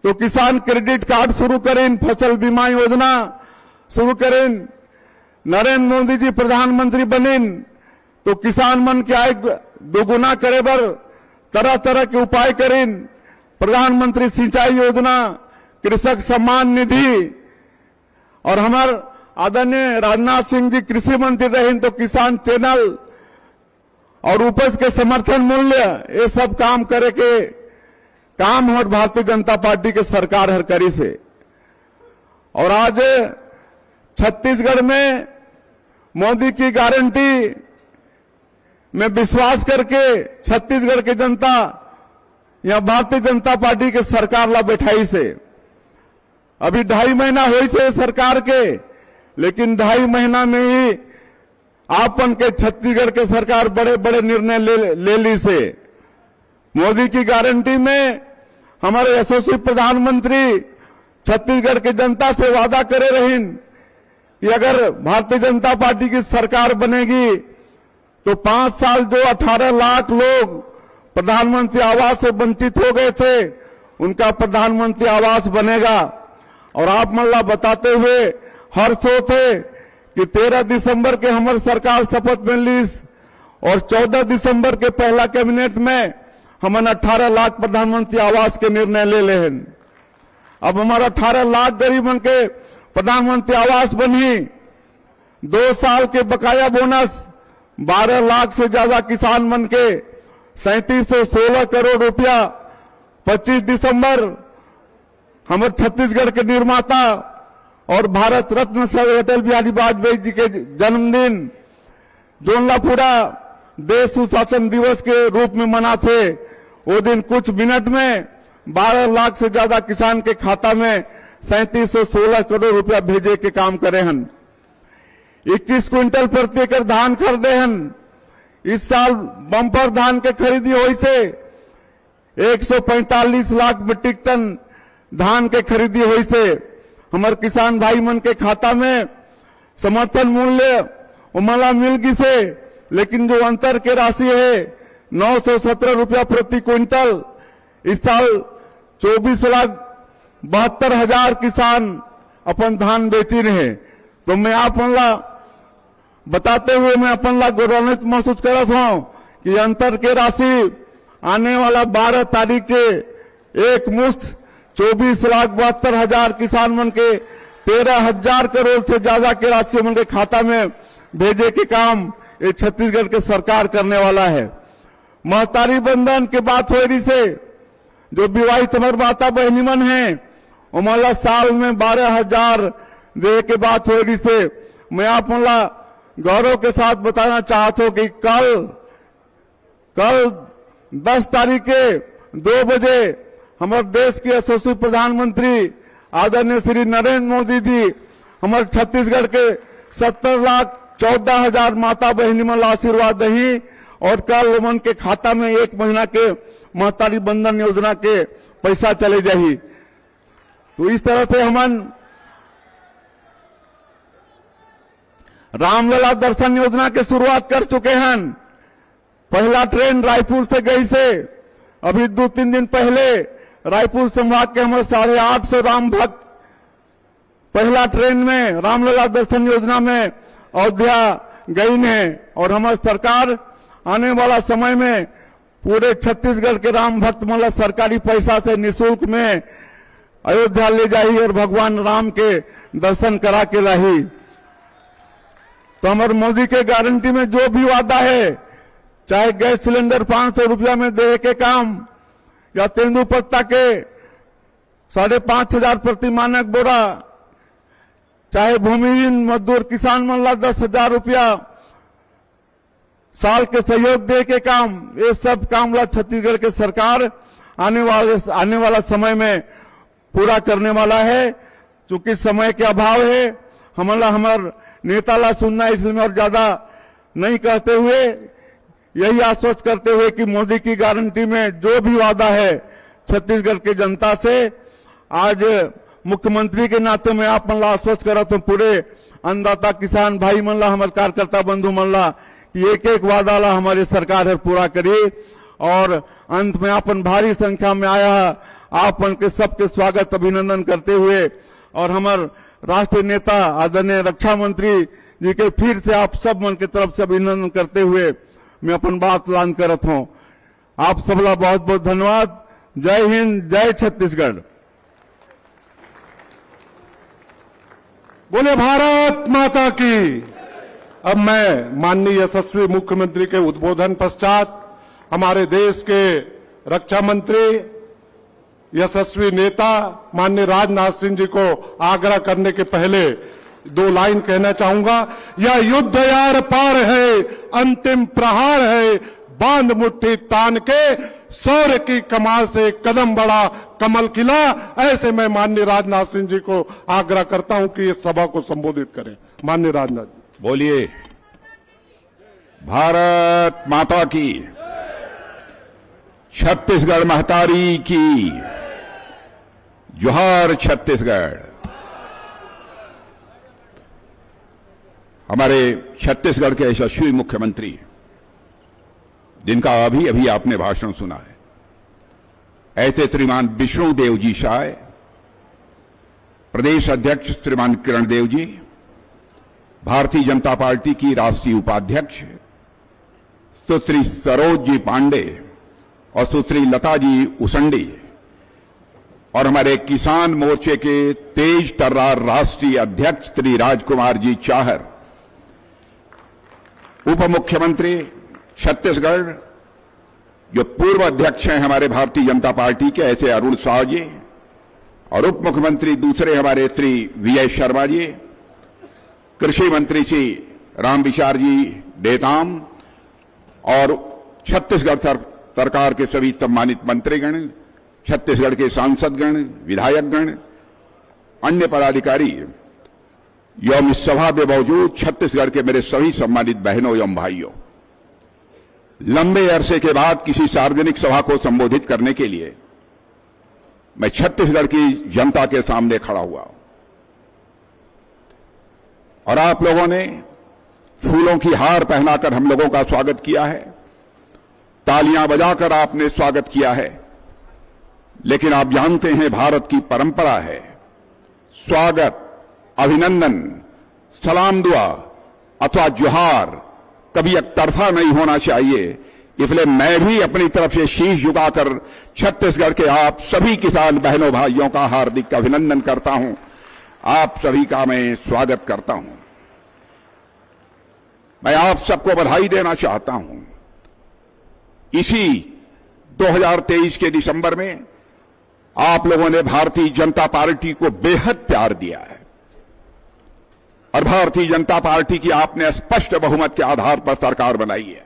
तो किसान क्रेडिट कार्ड शुरू करें, फसल बीमा योजना शुरू करें। नरेंद्र मोदी जी प्रधानमंत्री बनिन तो किसान मन की आय दोगुना करे बर तरह तरह के उपाय करें। प्रधानमंत्री सिंचाई योजना, कृषक सम्मान निधि, और हमारे आदरणीय राजनाथ सिंह जी कृषि मंत्री रहे तो किसान चैनल और उपज के समर्थन मूल्य, ये सब काम करे के काम और भारतीय जनता पार्टी के सरकार हर करी से। और आज छत्तीसगढ़ में मोदी की गारंटी में विश्वास करके छत्तीसगढ़ की जनता या भारतीय जनता पार्टी के सरकार ला बैठाई से। अभी 2.5 महीना हुई से सरकार के, लेकिन 2.5 महीना में ही आपन के छत्तीसगढ़ के सरकार बड़े बड़े निर्णय ले ली से। मोदी की गारंटी में हमारे यशस्वी प्रधानमंत्री छत्तीसगढ़ की जनता से वादा करे रहीन कि अगर भारतीय जनता पार्टी की सरकार बनेगी तो 5 साल जो 18 लाख लोग प्रधानमंत्री आवास से वंचित हो गए थे, उनका प्रधानमंत्री आवास बनेगा। और आप मल्ला बताते हुए हर्ष होते कि 13 दिसंबर के हमारी सरकार शपथ में लीस और 14 दिसंबर के पहला कैबिनेट में हमने 18 लाख प्रधानमंत्री आवास के निर्णय ले ले हैं। अब हमारा 18 लाख गरीबन के प्रधानमंत्री आवास बनी। 2 साल के बकाया बोनस 12 लाख से ज्यादा किसान मन के 3716 करोड़ रुपया 25 दिसंबर हमारे छत्तीसगढ़ के निर्माता और भारत रत्न सर अटल बिहारी वाजपेयी जी के जन्मदिन जोनला पूरा देश सुशासन दिवस के रूप में मनाते। वो दिन कुछ मिनट में 12 लाख से ज्यादा किसान के खाता में 3716 करोड़ रुपया भेजे के काम करे हन। 21 क्विंटल प्रति एकड़ धान खरीदे हन। इस साल बम्पर धान के खरीदी हुई से 145 लाख मीट्रिक टन धान के खरीदी हुई से हमारे किसान भाई मन के खाता में समर्थन मूल्य उमला मिल गई से, लेकिन जो अंतर के राशि है 917 रुपया प्रति क्विंटल, इस साल 24,72,000 किसान अपन धान बेची रहे। तो मैं आप मनला बताते हुए मैं अपन ला गौरवान्वित महसूस करता हूं कि अंतर के राशि आने वाला 12 तारीख के एक मुश्त 24,72,000 किसान मन के 13,000 करोड़ से ज्यादा के राशि मन के खाता में भेजे के काम ये छत्तीसगढ़ के सरकार करने वाला है। महतारी बंधन के बात हो रही से जो विवाहित हमारे माता बहनी मन है उमला साल में 12,000 दे के बात होगी से मैं आप मला गौरव के साथ बताना चाहता हूं कि कल 10 तारीख के 2 बजे हमारे देश के यशस्वी प्रधानमंत्री आदरणीय श्री नरेंद्र मोदी जी हमारे छत्तीसगढ़ के 70,14,000 माता बहनी मन आशीर्वाद दही और कल उमन के खाता में 1 महीना के महतारी बंधन योजना के पैसा चले जाही। तो इस तरह से हमन रामलला दर्शन योजना के शुरुआत कर चुके हैं। पहला ट्रेन रायपुर से गई से अभी 2-3 दिन पहले रायपुर संभाग के हमारे 850 राम भक्त पहला ट्रेन में रामलला दर्शन योजना में अयोध्या गई है और हमारी सरकार आने वाला समय में पूरे छत्तीसगढ़ के राम भक्त मतलब सरकारी पैसा से निःशुल्क में अयोध्या ले जाही और भगवान राम के दर्शन करा के लाही। तो हमारे मोदी के गारंटी में जो भी वादा है, चाहे गैस सिलेंडर 500 रुपया में दे के काम या तेंदुपत्ता के 5,500 प्रति मानक बोरा, चाहे भूमिहीन मजदूर किसान मन ला 10,000 रुपया साल के सहयोग दे के काम, ये सब काम ला छत्तीसगढ़ के सरकार आने वाला समय में पूरा करने वाला है। क्योंकि समय के अभाव है, हमार नेता ला सुनना, इसलिए और ज्यादा नहीं कहते हुए यही आश्वस्त करते हुए कि मोदी की गारंटी में जो भी वादा है छत्तीसगढ़ की जनता से, आज मुख्यमंत्री के नाते में आप मन ला आश्वस्त करा तो पूरे अन्नदाता किसान भाई मन ला, हमारे कार्यकर्ता बंधु मन ला कि एक वादा ला हमारी सरकार है पूरा करी। और अंत में आपन भारी संख्या में आया, आप मन के सबके स्वागत अभिनंदन करते हुए और हमारे राष्ट्रीय नेता आदरणीय रक्षा मंत्री जी के फिर से आप सब मन के तरफ से अभिनंदन करते हुए मैं अपन बात ऐलान करत हूं। आप सबला बहुत बहुत धन्यवाद। जय हिंद, जय छत्तीसगढ़। बोले भारत माता की। अब मैं माननीय यशस्वी मुख्यमंत्री के उद्बोधन पश्चात हमारे देश के रक्षा मंत्री यशस्वी नेता माननीय राजनाथ सिंह जी को आग्रह करने के पहले 2 लाइन कहना चाहूंगा। यह युद्ध यार पार है, अंतिम प्रहार है, बांध मुट्ठी तान के शौर्य की कमाल से कदम बढ़ा कमल खिला। ऐसे मैं माननीय राजनाथ सिंह जी को आग्रह करता हूं कि इस सभा को संबोधित करें। माननीय राजनाथ जी बोलिए। भारत माता की, छत्तीसगढ़ महतारी की, जोहार छत्तीसगढ़। हमारे छत्तीसगढ़ के यशस्वी मुख्यमंत्री जिनका अभी अभी आपने भाषण सुना है, ऐसे श्रीमान विष्णुदेव जी शाह, प्रदेश अध्यक्ष श्रीमान किरण देव जी, भारतीय जनता पार्टी की राष्ट्रीय उपाध्यक्ष सुश्री सरोज जी पांडे और सुश्री लता जी उसंडी और हमारे किसान मोर्चे के तेज तर्रार राष्ट्रीय अध्यक्ष श्री राजकुमार जी चाहर, उप मुख्यमंत्री छत्तीसगढ़ जो पूर्व अध्यक्ष हैं हमारे भारतीय जनता पार्टी के ऐसे अरुण साव जी, और उप मुख्यमंत्री दूसरे हमारे श्री वीएस शर्मा जी, कृषि मंत्री श्री रामविचार जी डेताम और छत्तीसगढ़ सरकार के सभी सम्मानित मंत्रीगण, छत्तीसगढ़ के सांसदगण, विधायकगण, अन्य पदाधिकारी एवं इस सभा में मौजूद छत्तीसगढ़ के मेरे सभी सम्मानित बहनों एवं भाइयों, लंबे अरसे के बाद किसी सार्वजनिक सभा को संबोधित करने के लिए मैं छत्तीसगढ़ की जनता के सामने खड़ा हुआ और आप लोगों ने फूलों की हार पहनाकर हम लोगों का स्वागत किया है, तालियां बजाकर आपने स्वागत किया है। लेकिन आप जानते हैं भारत की परंपरा है स्वागत, अभिनंदन, सलाम दुआ अथवा जोहार कभी एक तरफा नहीं होना चाहिए। इसलिए मैं भी अपनी तरफ से शीश झुकाकर छत्तीसगढ़ के आप सभी किसान बहनों भाइयों का हार्दिक अभिनंदन करता हूं, आप सभी का मैं स्वागत करता हूं। मैं आप सबको बधाई देना चाहता हूं। इसी 2023 के दिसंबर में आप लोगों ने भारतीय जनता पार्टी को बेहद प्यार दिया है और भारतीय जनता पार्टी की आपने स्पष्ट बहुमत के आधार पर सरकार बनाई है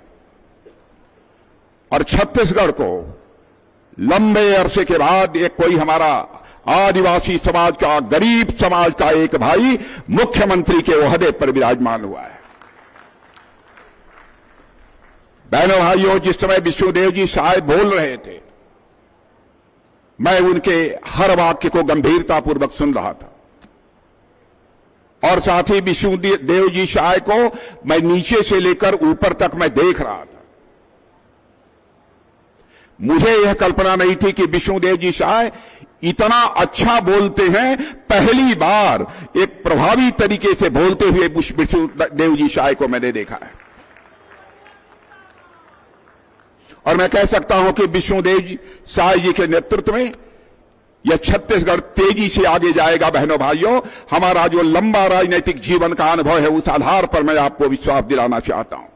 और छत्तीसगढ़ को लंबे अरसे के बाद एक कोई हमारा आदिवासी समाज का, गरीब समाज का एक भाई मुख्यमंत्री के ओहदे पर विराजमान हुआ है। बहनों भाइयों, जिस समय विष्णुदेव जी साय बोल रहे थे, मैं उनके हर वाक्य को गंभीरतापूर्वक सुन रहा था और साथ ही विष्णुदेव जी साय को मैं नीचे से लेकर ऊपर तक मैं देख रहा था। मुझे यह कल्पना नहीं थी कि विष्णुदेव जी साय इतना अच्छा बोलते हैं। पहली बार एक प्रभावी तरीके से बोलते हुए विष्णुदेव जी साय को मैंने देखा है और मैं कह सकता हूं कि विष्णुदेव साय जी के नेतृत्व में यह छत्तीसगढ़ तेजी से आगे जाएगा। बहनों भाइयों, हमारा जो लंबा राजनीतिक जीवन का अनुभव है, उस आधार पर मैं आपको विश्वास दिलाना चाहता हूं।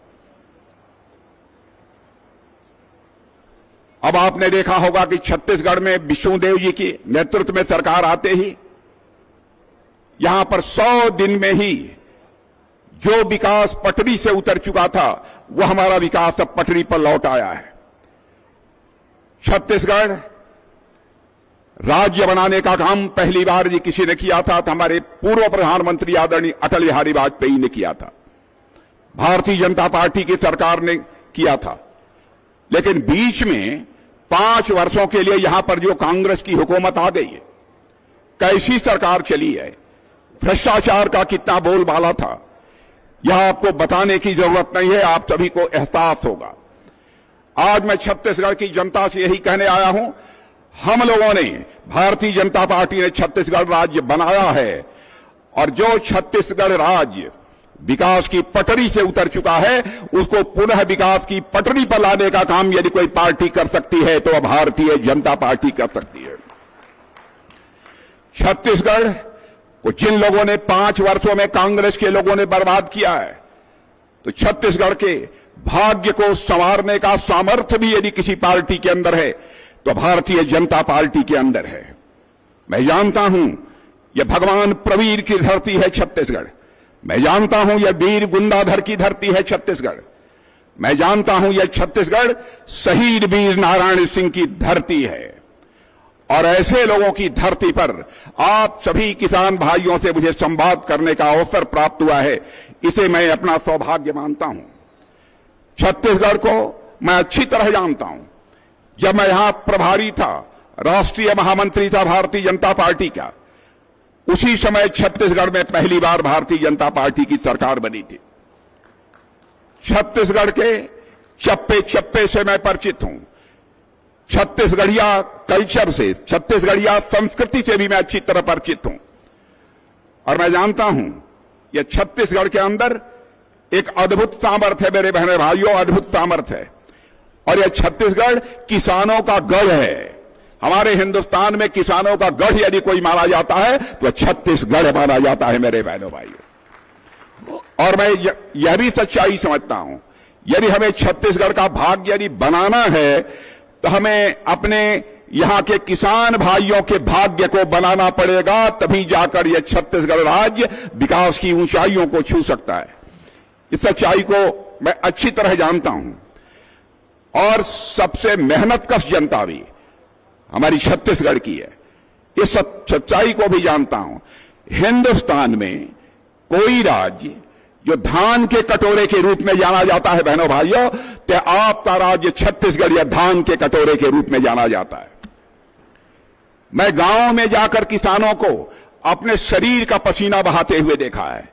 अब आपने देखा होगा कि छत्तीसगढ़ में विष्णुदेव जी के नेतृत्व में सरकार आते ही यहां पर 100 दिन में ही जो विकास पटरी से उतर चुका था, वह हमारा विकास अब पटरी पर लौट आया है। छत्तीसगढ़ राज्य बनाने का काम पहली बार जी किसी ने किया था तो हमारे पूर्व प्रधानमंत्री आदरणीय अटल बिहारी वाजपेयी ने किया था, भारतीय जनता पार्टी की सरकार ने किया था। लेकिन बीच में 5 वर्षों के लिए यहां पर जो कांग्रेस की हुकूमत आ गई है, कैसी सरकार चली है, भ्रष्टाचार का कितना बोलबाला था, यह आपको बताने की जरूरत नहीं है, आप सभी को एहसास होगा। आज मैं छत्तीसगढ़ की जनता से यही कहने आया हूं, हम लोगों ने, भारतीय जनता पार्टी ने छत्तीसगढ़ राज्य बनाया है और जो छत्तीसगढ़ राज्य विकास की पटरी से उतर चुका है, उसको पुनः विकास की पटरी पर लाने का काम यदि कोई पार्टी कर सकती है तो भारतीय जनता पार्टी कर सकती है। छत्तीसगढ़ को जिन लोगों ने 5 वर्षों में कांग्रेस के लोगों ने बर्बाद किया है, तो छत्तीसगढ़ के भाग्य को संवारने का सामर्थ्य भी यदि किसी पार्टी के अंदर है तो भारतीय जनता पार्टी के अंदर है। मैं जानता हूं यह भगवान प्रवीर की धरती है छत्तीसगढ़, मैं जानता हूं यह वीर गुंडाधर की धरती है छत्तीसगढ़, मैं जानता हूं यह छत्तीसगढ़ शहीद वीर नारायण सिंह की धरती है और ऐसे लोगों की धरती पर आप सभी किसान भाइयों से मुझे संवाद करने का अवसर प्राप्त हुआ है, इसे मैं अपना सौभाग्य मानता हूं। छत्तीसगढ़ को मैं अच्छी तरह जानता हूं। जब मैं यहां प्रभारी था, राष्ट्रीय महामंत्री था भारतीय जनता पार्टी का, उसी समय छत्तीसगढ़ में पहली बार भारतीय जनता पार्टी की सरकार बनी थी। छत्तीसगढ़ के चप्पे चप्पे से मैं परिचित हूं, छत्तीसगढ़िया कल्चर से, छत्तीसगढ़िया संस्कृति से भी मैं अच्छी तरह परिचित हूं और मैं जानता हूं यह छत्तीसगढ़ के अंदर एक अद्भुत सामर्थ्य है। मेरे बहने भाइयों, अद्भुत सामर्थ्य है और यह छत्तीसगढ़ किसानों का गढ़ है। हमारे हिंदुस्तान में किसानों का गढ़ यदि कोई माना जाता है तो छत्तीसगढ़ माना जाता है मेरे बहनों भाइयों। और मैं यह भी सच्चाई समझता हूं, यदि हमें छत्तीसगढ़ का भाग्य यदि बनाना है तो हमें अपने यहां के किसान भाइयों के भाग्य को बनाना पड़ेगा, तभी जाकर यह छत्तीसगढ़ राज्य विकास की ऊंचाइयों को छू सकता है। इस सच्चाई को मैं अच्छी तरह जानता हूं और सबसे मेहनतकश जनता भी हमारी छत्तीसगढ़ की है, इस सच्चाई को भी जानता हूं। हिंदुस्तान में कोई राज्य जो धान के कटोरे के रूप में जाना जाता है बहनों भाइयों, तो आपका राज्य छत्तीसगढ़ या धान के कटोरे के रूप में जाना जाता है। मैं गांव में जाकर किसानों को अपने शरीर का पसीना बहाते हुए देखा है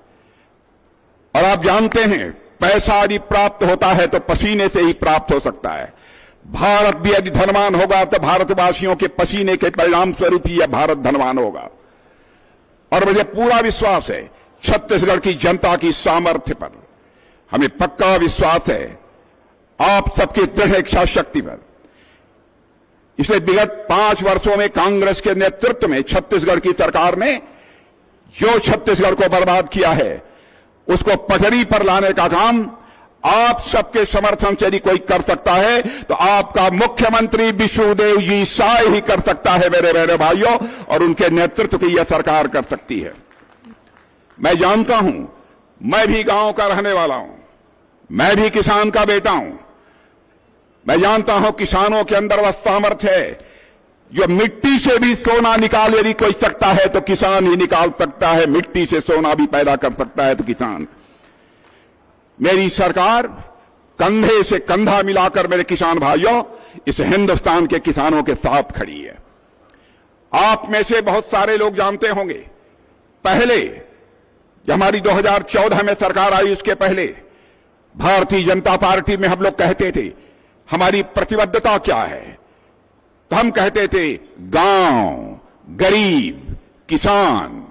और आप जानते हैं पैसा यदि प्राप्त होता है तो पसीने से ही प्राप्त हो सकता है। भारत भी यदि धनवान होगा तो भारतवासियों के पसीने के परिणाम स्वरूप ही यह भारत धनवान होगा और मुझे पूरा विश्वास है छत्तीसगढ़ की जनता की सामर्थ्य पर, हमें पक्का विश्वास है आप सबकी दृढ़ इच्छा शक्ति पर। इसलिए विगत 5 वर्षों में कांग्रेस के नेतृत्व में छत्तीसगढ़ की सरकार ने जो छत्तीसगढ़ को बर्बाद किया है, उसको पटरी पर लाने का काम आप सबके समर्थन से यदि कोई कर सकता है तो आपका मुख्यमंत्री विष्णुदेव जी साय ही कर सकता है मेरे बहने भाइयों, और उनके नेतृत्व की यह सरकार कर सकती है। मैं जानता हूं, मैं भी गांव का रहने वाला हूं, मैं भी किसान का बेटा हूं। मैं जानता हूं किसानों के अंदर वह सामर्थ्य है जो मिट्टी से भी सोना निकाल यदि कोई सकता है तो किसान ही निकाल सकता है, मिट्टी से सोना भी पैदा कर सकता है तो किसान। मेरी सरकार कंधे से कंधा मिलाकर मेरे किसान भाइयों इस हिंदुस्तान के किसानों के साथ खड़ी है। आप में से बहुत सारे लोग जानते होंगे, पहले जब हमारी 2014 में सरकार आई उसके पहले भारतीय जनता पार्टी में हम लोग कहते थे हमारी प्रतिबद्धता क्या है, तो हम कहते थे गांव, गरीब, किसान,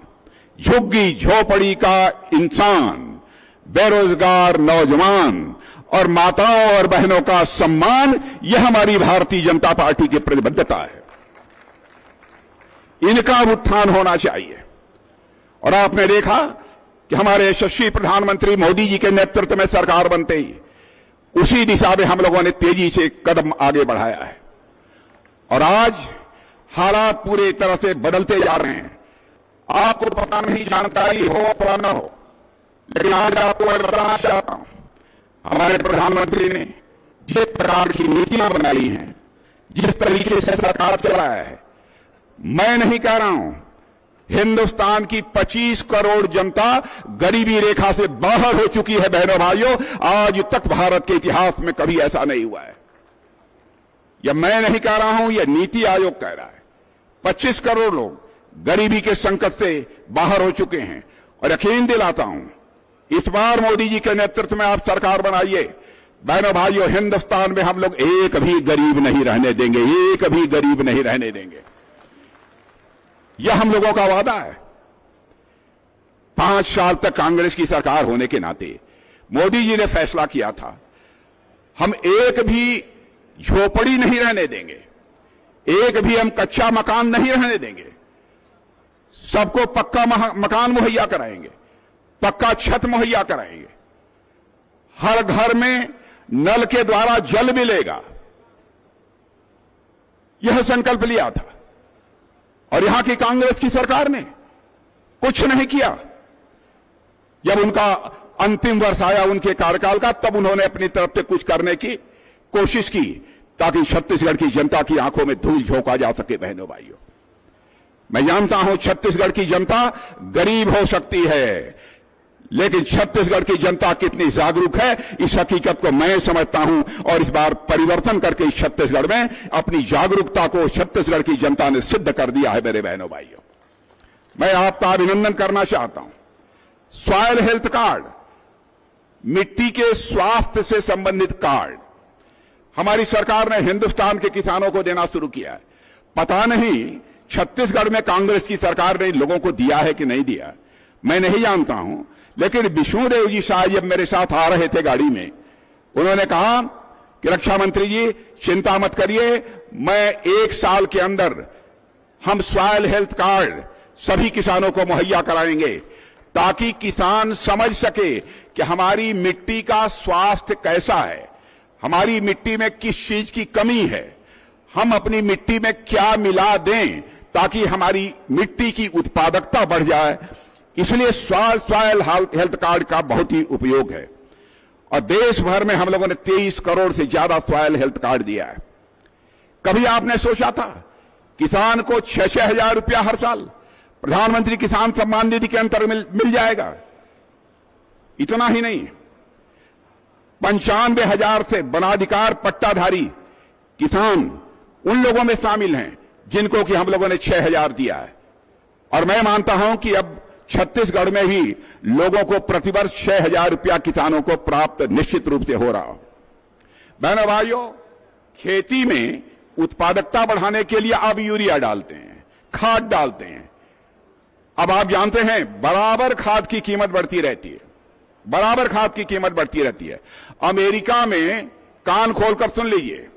झुग्गी झोपड़ी का इंसान, बेरोजगार नौजवान और माताओं और बहनों का सम्मान, यह हमारी भारतीय जनता पार्टी की प्रतिबद्धता है। इनका उत्थान होना चाहिए। और आपने देखा कि हमारे यशस्वी प्रधानमंत्री मोदी जी के नेतृत्व में सरकार बनते ही उसी दिशा में हम लोगों ने तेजी से कदम आगे बढ़ाया है। और आज हालात पूरी तरह से बदलते जा रहे हैं। आपको पता नहीं, जानकारी हो अथवा न हो, लेकिन आज आपको मैं बताना चाहता हूं, हमारे प्रधानमंत्री ने जिस प्रकार की नीतियां बनाई हैं, जिस तरीके से सरकार चलाया है, मैं नहीं कह रहा हूं, हिंदुस्तान की 25 करोड़ जनता गरीबी रेखा से बाहर हो चुकी है। बहनों भाइयों, आज तक भारत के इतिहास में कभी ऐसा नहीं हुआ है। यह मैं नहीं कह रहा हूं, यह नीति आयोग कह रहा है। 25 करोड़ लोग गरीबी के संकट से बाहर हो चुके हैं। और यकीन दिलाता हूं, इस बार मोदी जी के नेतृत्व में आप सरकार बनाइए, बहनों भाइयों, हिंदुस्तान में हम लोग एक भी गरीब नहीं रहने देंगे, एक भी गरीब नहीं रहने देंगे। यह हम लोगों का वादा है। 5 साल तक कांग्रेस की सरकार होने के नाते मोदी जी ने फैसला किया था हम एक भी झोपड़ी नहीं रहने देंगे, एक भी हम कच्चा मकान नहीं रहने देंगे, सबको पक्का मकान मुहैया कराएंगे, पक्का छत मुहैया कराएंगे, हर घर में नल के द्वारा जल मिलेगा। यह संकल्प लिया था और यहां की कांग्रेस की सरकार ने कुछ नहीं किया। जब उनका अंतिम वर्ष आया उनके कार्यकाल का, तब उन्होंने अपनी तरफ से कुछ करने की कोशिश की ताकि छत्तीसगढ़ की जनता की आंखों में धूल झोंका जा सके। बहनों भाइयों, मैं जानता हूं छत्तीसगढ़ की जनता गरीब हो सकती है, लेकिन छत्तीसगढ़ की जनता कितनी जागरूक है इस हकीकत को मैं समझता हूं। और इस बार परिवर्तन करके इस छत्तीसगढ़ में अपनी जागरूकता को छत्तीसगढ़ की जनता ने सिद्ध कर दिया है। मेरे बहनों भाइयों, मैं आपका अभिनंदन करना चाहता हूं। सॉइल हेल्थ कार्ड, मिट्टी के स्वास्थ्य से संबंधित कार्ड हमारी सरकार ने हिंदुस्तान के किसानों को देना शुरू किया है। पता नहीं छत्तीसगढ़ में कांग्रेस की सरकार ने लोगों को दिया है कि नहीं दिया, मैं नहीं जानता हूं, लेकिन विष्णुदेव जी शायद जब मेरे साथ आ रहे थे गाड़ी में, उन्होंने कहा कि रक्षा मंत्री जी चिंता मत करिए, मैं 1 साल के अंदर हम सॉइल हेल्थ कार्ड सभी किसानों को मुहैया कराएंगे ताकि किसान समझ सके कि हमारी मिट्टी का स्वास्थ्य कैसा है, हमारी मिट्टी में किस चीज की कमी है, हम अपनी मिट्टी में क्या मिला दें ताकि हमारी मिट्टी की उत्पादकता बढ़ जाए। इसलिए सॉइल हेल्थ कार्ड का बहुत ही उपयोग है। और देश भर में हम लोगों ने 23 करोड़ से ज्यादा सॉइल हेल्थ कार्ड दिया है। कभी आपने सोचा था किसान को 6-6 हजार रुपया हर साल प्रधानमंत्री किसान सम्मान निधि के अंतर्गत मिल जाएगा? इतना ही नहीं, 95,000 से वनाधिकार पट्टाधारी किसान उन लोगों में शामिल हैं जिनको कि हम लोगों ने 6,000 दिया है। और मैं मानता हूं कि अब छत्तीसगढ़ में भी लोगों को प्रतिवर्ष 6,000 रुपया किसानों को प्राप्त निश्चित रूप से हो रहा हो। बहनों भाइयों, खेती में उत्पादकता बढ़ाने के लिए अब यूरिया डालते हैं, खाद डालते हैं। अब आप जानते हैं बराबर खाद की कीमत बढ़ती रहती है, बराबर खाद की कीमत बढ़ती रहती है। अमेरिका में, कान खोलकर सुन लीजिए,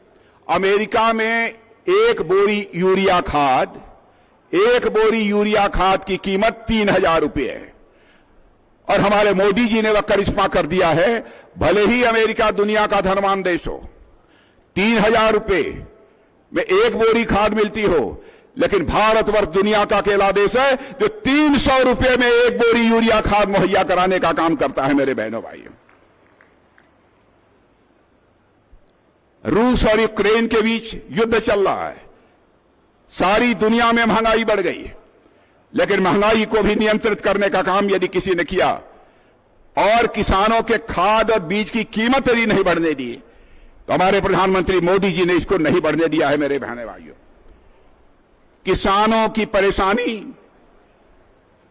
अमेरिका में एक बोरी यूरिया खाद की कीमत 3,000 रुपये है। और हमारे मोदी जी ने वह करिश्मा कर दिया है, भले ही अमेरिका दुनिया का धनवान देश हो, 3,000 रुपए में 1 बोरी खाद मिलती हो, लेकिन भारतवर्ष दुनिया का अकेला देश है जो 300 रुपए में 1 बोरी यूरिया खाद मुहैया कराने का काम करता है। मेरे बहनों भाइयों, रूस और यूक्रेन के बीच युद्ध चल रहा है, सारी दुनिया में महंगाई बढ़ गई, लेकिन महंगाई को भी नियंत्रित करने का काम यदि किसी ने किया और किसानों के खाद और बीज की कीमत यदि नहीं बढ़ने दी, तो हमारे प्रधानमंत्री मोदी जी ने इसको नहीं बढ़ने दिया है। मेरे बहने भाइयों, किसानों की परेशानी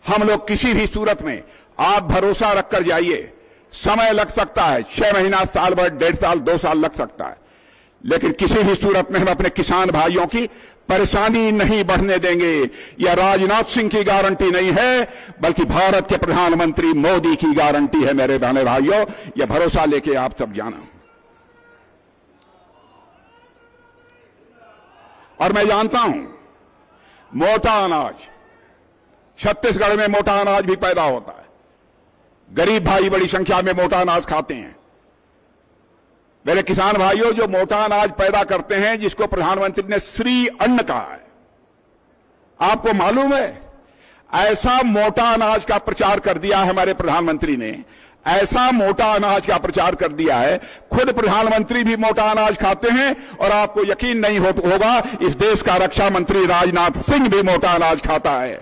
हम लोग किसी भी सूरत में, आप भरोसा रखकर जाइए, समय लग सकता है, 6 महीना, साल भर, 1.5 साल, 2 साल लग सकता है, लेकिन किसी भी सूरत में हम अपने किसान भाइयों की परेशानी नहीं बढ़ने देंगे। यह राजनाथ सिंह की गारंटी नहीं है, बल्कि भारत के प्रधानमंत्री मोदी की गारंटी है। मेरे बहने भाइयों, यह भरोसा लेके आप सब जाना। और मैं जानता हूं, मोटा अनाज, छत्तीसगढ़ में मोटा अनाज भी पैदा होता है, गरीब भाई बड़ी संख्या में मोटा अनाज खाते हैं। मेरे किसान भाइयों, जो मोटा अनाज पैदा करते हैं, जिसको प्रधानमंत्री ने श्री अन्न कहा है, आपको मालूम है, ऐसा मोटा अनाज का प्रचार कर दिया है हमारे प्रधानमंत्री ने, ऐसा मोटा अनाज का प्रचार कर दिया है, खुद प्रधानमंत्री भी मोटा अनाज खाते हैं, और आपको यकीन नहीं होगा, इस देश का रक्षा मंत्री राजनाथ सिंह भी मोटा अनाज खाता है।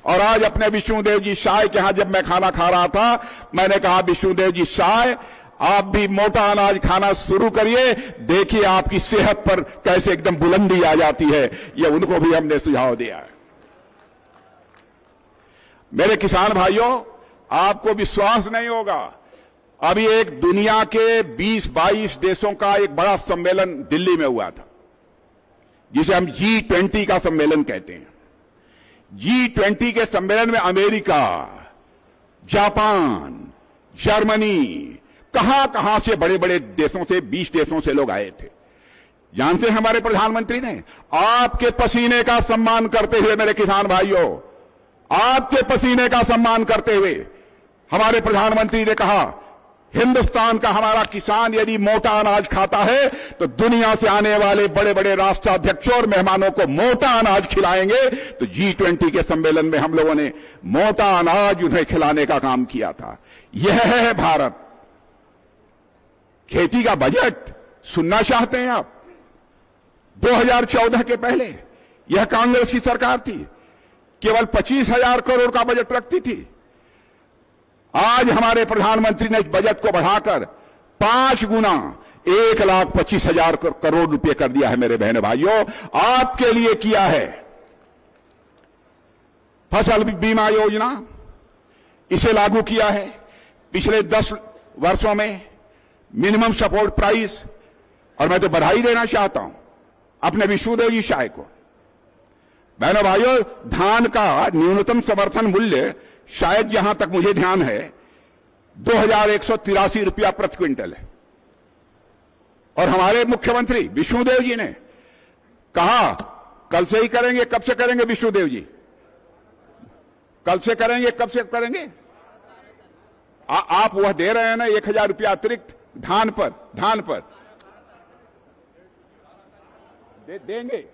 और आज अपने विष्णुदेव जी साय के यहां जब मैं खाना खा रहा था, मैंने कहा, विष्णुदेव जी साय, आप भी मोटा अनाज खाना शुरू करिए, देखिए आपकी सेहत पर कैसे एकदम बुलंदी आ जाती है। यह उनको भी हमने सुझाव दिया है। मेरे किसान भाइयों, आपको विश्वास नहीं होगा, अभी एक दुनिया के 20-22 देशों का एक बड़ा सम्मेलन दिल्ली में हुआ था, जिसे हम G20 का सम्मेलन कहते हैं। G20 के सम्मेलन में अमेरिका, जापान, जर्मनी, कहां से बड़े बड़े देशों से, 20 देशों से लोग आए थे। जानते हैं हमारे प्रधानमंत्री ने आपके पसीने का सम्मान करते हुए, मेरे किसान भाइयों, आपके पसीने का सम्मान करते हुए हमारे प्रधानमंत्री ने कहा, हिंदुस्तान का हमारा किसान यदि मोटा अनाज खाता है तो दुनिया से आने वाले बड़े बड़े राष्ट्राध्यक्षों और मेहमानों को मोटा अनाज खिलाएंगे। तो G20 के सम्मेलन में हम लोगों ने मोटा अनाज उन्हें खिलाने का काम किया था। यह है भारत। खेती का बजट सुनना चाहते हैं आप? 2014 के पहले यह कांग्रेस की सरकार थी, केवल 25,000 करोड़ का बजट रखती थी। आज हमारे प्रधानमंत्री ने इस बजट को बढ़ाकर 5 गुना 1,25,000 करोड़ रुपए कर दिया है। मेरे बहनों भाइयों, आपके लिए किया है। फसल बीमा योजना, इसे लागू किया है। पिछले 10 वर्षों में मिनिमम सपोर्ट प्राइस, और मैं तो बधाई देना चाहता हूं अपने विष्णुदेव जी साय को। बहनों भाइयों, धान का न्यूनतम समर्थन मूल्य शायद जहां तक मुझे ध्यान है 2,183 रुपया प्रति क्विंटल है, और हमारे मुख्यमंत्री विष्णुदेव जी ने कहा कल से ही करेंगे। कब से करेंगे विष्णुदेव जी? कल से करेंगे। कब से करेंगे? आप वह दे रहे हैं ना 1,000 रुपया अतिरिक्त धान पर देंगे।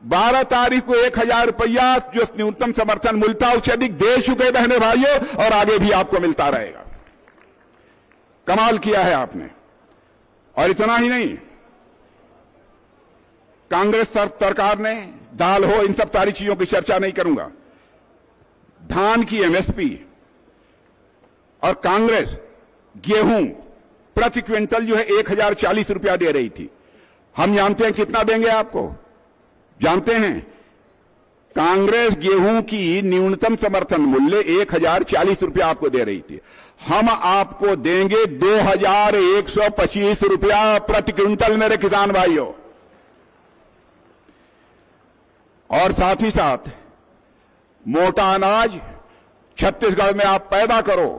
12 तारीख को 1,000 रुपया जो न्यूनतम समर्थन मूल्य था उससे अधिक दे चुके बहने भाइयों, और आगे भी आपको मिलता रहेगा। कमाल किया है आपने। और इतना ही नहीं, कांग्रेस सरकार ने दाल हो, इन सब सारी चीजों की चर्चा नहीं करूंगा, धान की एमएसपी और कांग्रेस गेहूं प्रति क्विंटल जो है 1,040 रुपया दे रही थी। हम जानते हैं कितना देंगे आपको? जानते हैं, कांग्रेस गेहूं की न्यूनतम समर्थन मूल्य 1,040 रुपया आपको दे रही थी। हम आपको देंगे 2,125 रुपया प्रति क्विंटल, मेरे किसान भाइयों। और साथ ही साथ मोटा अनाज छत्तीसगढ़ में आप पैदा करो,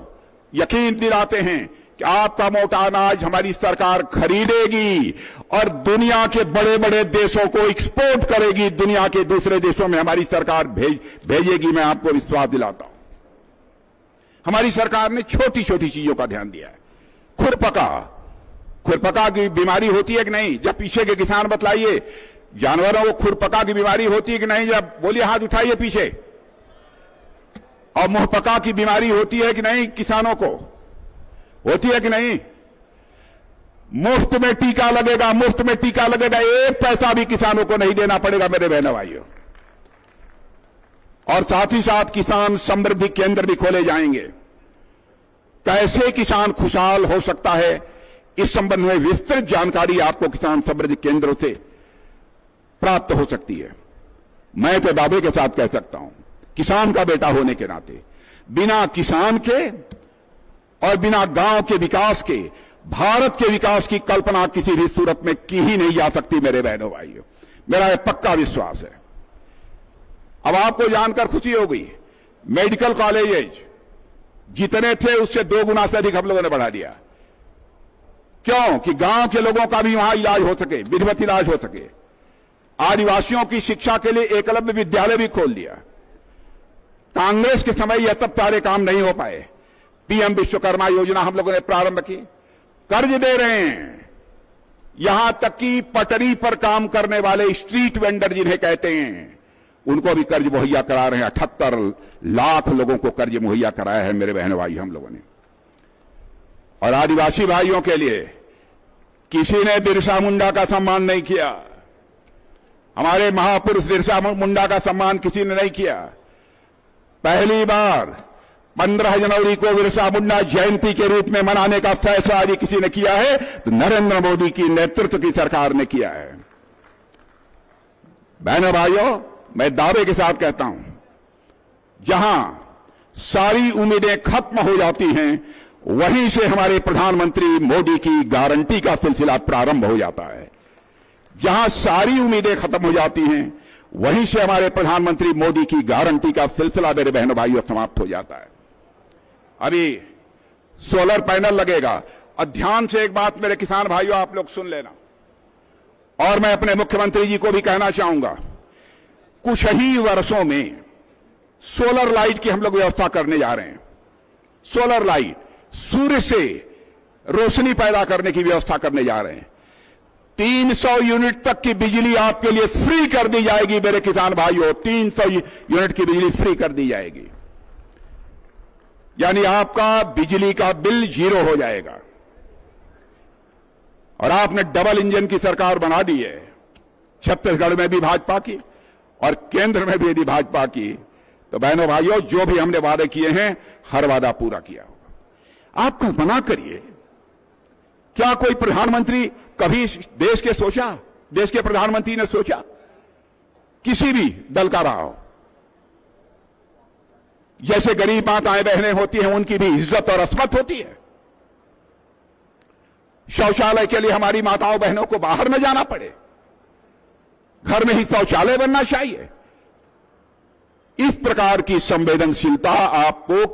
यकीन दिलाते हैं कि आपका मोटा अनाज हमारी सरकार खरीदेगी और दुनिया के बड़े बड़े देशों को एक्सपोर्ट करेगी। दुनिया के दूसरे देशों में हमारी सरकार भेजेगी। मैं आपको विश्वास दिलाता हूं। हमारी सरकार ने छोटी छोटी चीजों का ध्यान दिया है। खुरपका की बीमारी होती है कि नहीं? जब पीछे के किसान बतलाइए, जानवरों को खुरपका की बीमारी होती है कि नहीं? जब बोलिए, हाथ उठाइए पीछे। और मुंहपका की बीमारी होती है कि नहीं? किसानों को होती है कि नहीं? मुफ्त में टीका लगेगा, मुफ्त में टीका लगेगा, 1 पैसा भी किसानों को नहीं देना पड़ेगा मेरे बहनों भाइयों। और साथ ही साथ किसान समृद्धि केंद्र भी खोले जाएंगे। कैसे किसान खुशहाल हो सकता है, इस संबंध में विस्तृत जानकारी आपको किसान समृद्धि केंद्रों से प्राप्त हो सकती है। मैं तो दावे के साथ कह सकता हूं, किसान का बेटा होने के नाते, बिना किसान के और बिना गांव के विकास के भारत के विकास की कल्पना किसी भी सूरत में की ही नहीं जा सकती मेरे बहनों भाइयों। मेरा यह पक्का विश्वास है। अब आपको जानकर खुशी होगी, मेडिकल कॉलेजेज जितने थे उससे 2 गुना से अधिक हम लोगों ने बढ़ा दिया। क्यों? कि गांव के लोगों का भी वहां इलाज हो सके, विधिवत इलाज हो सके। आदिवासियों की शिक्षा के लिए एकलव्य विद्यालय भी खोल दिया। कांग्रेस के समय यह सब सारे काम नहीं हो पाए। पीएम विश्वकर्मा योजना हम लोगों ने प्रारंभ की, कर्ज दे रहे हैं। यहां तक कि पटरी पर काम करने वाले स्ट्रीट वेंडर जिन्हें कहते हैं, उनको भी कर्ज मुहैया करा रहे हैं। 78 लाख लोगों को कर्ज मुहैया कराया है मेरे बहनों भाई हम लोगों ने। और आदिवासी भाइयों के लिए किसी ने बिरसा मुंडा का सम्मान नहीं किया। हमारे महापुरुष बिरसा मुंडा का सम्मान किसी ने नहीं किया। पहली बार 15 जनवरी को बिरसा मुंडा जयंती के रूप में मनाने का फैसला यदि किसी ने किया है तो नरेंद्र मोदी की नेतृत्व की सरकार ने किया है। बहनों भाइयों, मैं दावे के साथ कहता हूं, जहां सारी उम्मीदें खत्म हो जाती हैं, वहीं से हमारे प्रधानमंत्री मोदी की गारंटी का सिलसिला प्रारंभ हो जाता है। जहां सारी उम्मीदें खत्म हो जाती हैं, वहीं से हमारे प्रधानमंत्री मोदी की गारंटी का सिलसिला मेरे बहनों भाइयों समाप्त हो जाता है। अभी सोलर पैनल लगेगा। और ध्यान से एक बात मेरे किसान भाइयों आप लोग सुन लेना, और मैं अपने मुख्यमंत्री जी को भी कहना चाहूंगा, कुछ ही वर्षों में सोलर लाइट की हम लोग व्यवस्था करने जा रहे हैं। सोलर लाइट, सूर्य से रोशनी पैदा करने की व्यवस्था करने जा रहे हैं। 300 यूनिट तक की बिजली आपके लिए फ्री कर दी जाएगी मेरे किसान भाइयों। 300 यूनिट की बिजली फ्री कर दी जाएगी, यानी आपका बिजली का बिल 0 हो जाएगा। और आपने डबल इंजन की सरकार बना दी है, छत्तीसगढ़ में भी भाजपा की और केंद्र में भी यदि भाजपा की, तो बहनों भाइयों जो भी हमने वादे किए हैं हर वादा पूरा किया होगा। आप कल्पना करिए, क्या कोई प्रधानमंत्री कभी देश के प्रधानमंत्री ने सोचा, किसी भी दल का रहा हो, जैसे गरीब माताएं बहनें होती हैं उनकी भी इज्जत और अस्मत होती है। शौचालय के लिए हमारी माताओं बहनों को बाहर न जाना पड़े, घर में ही शौचालय बनना चाहिए। इस प्रकार की संवेदनशीलता आपको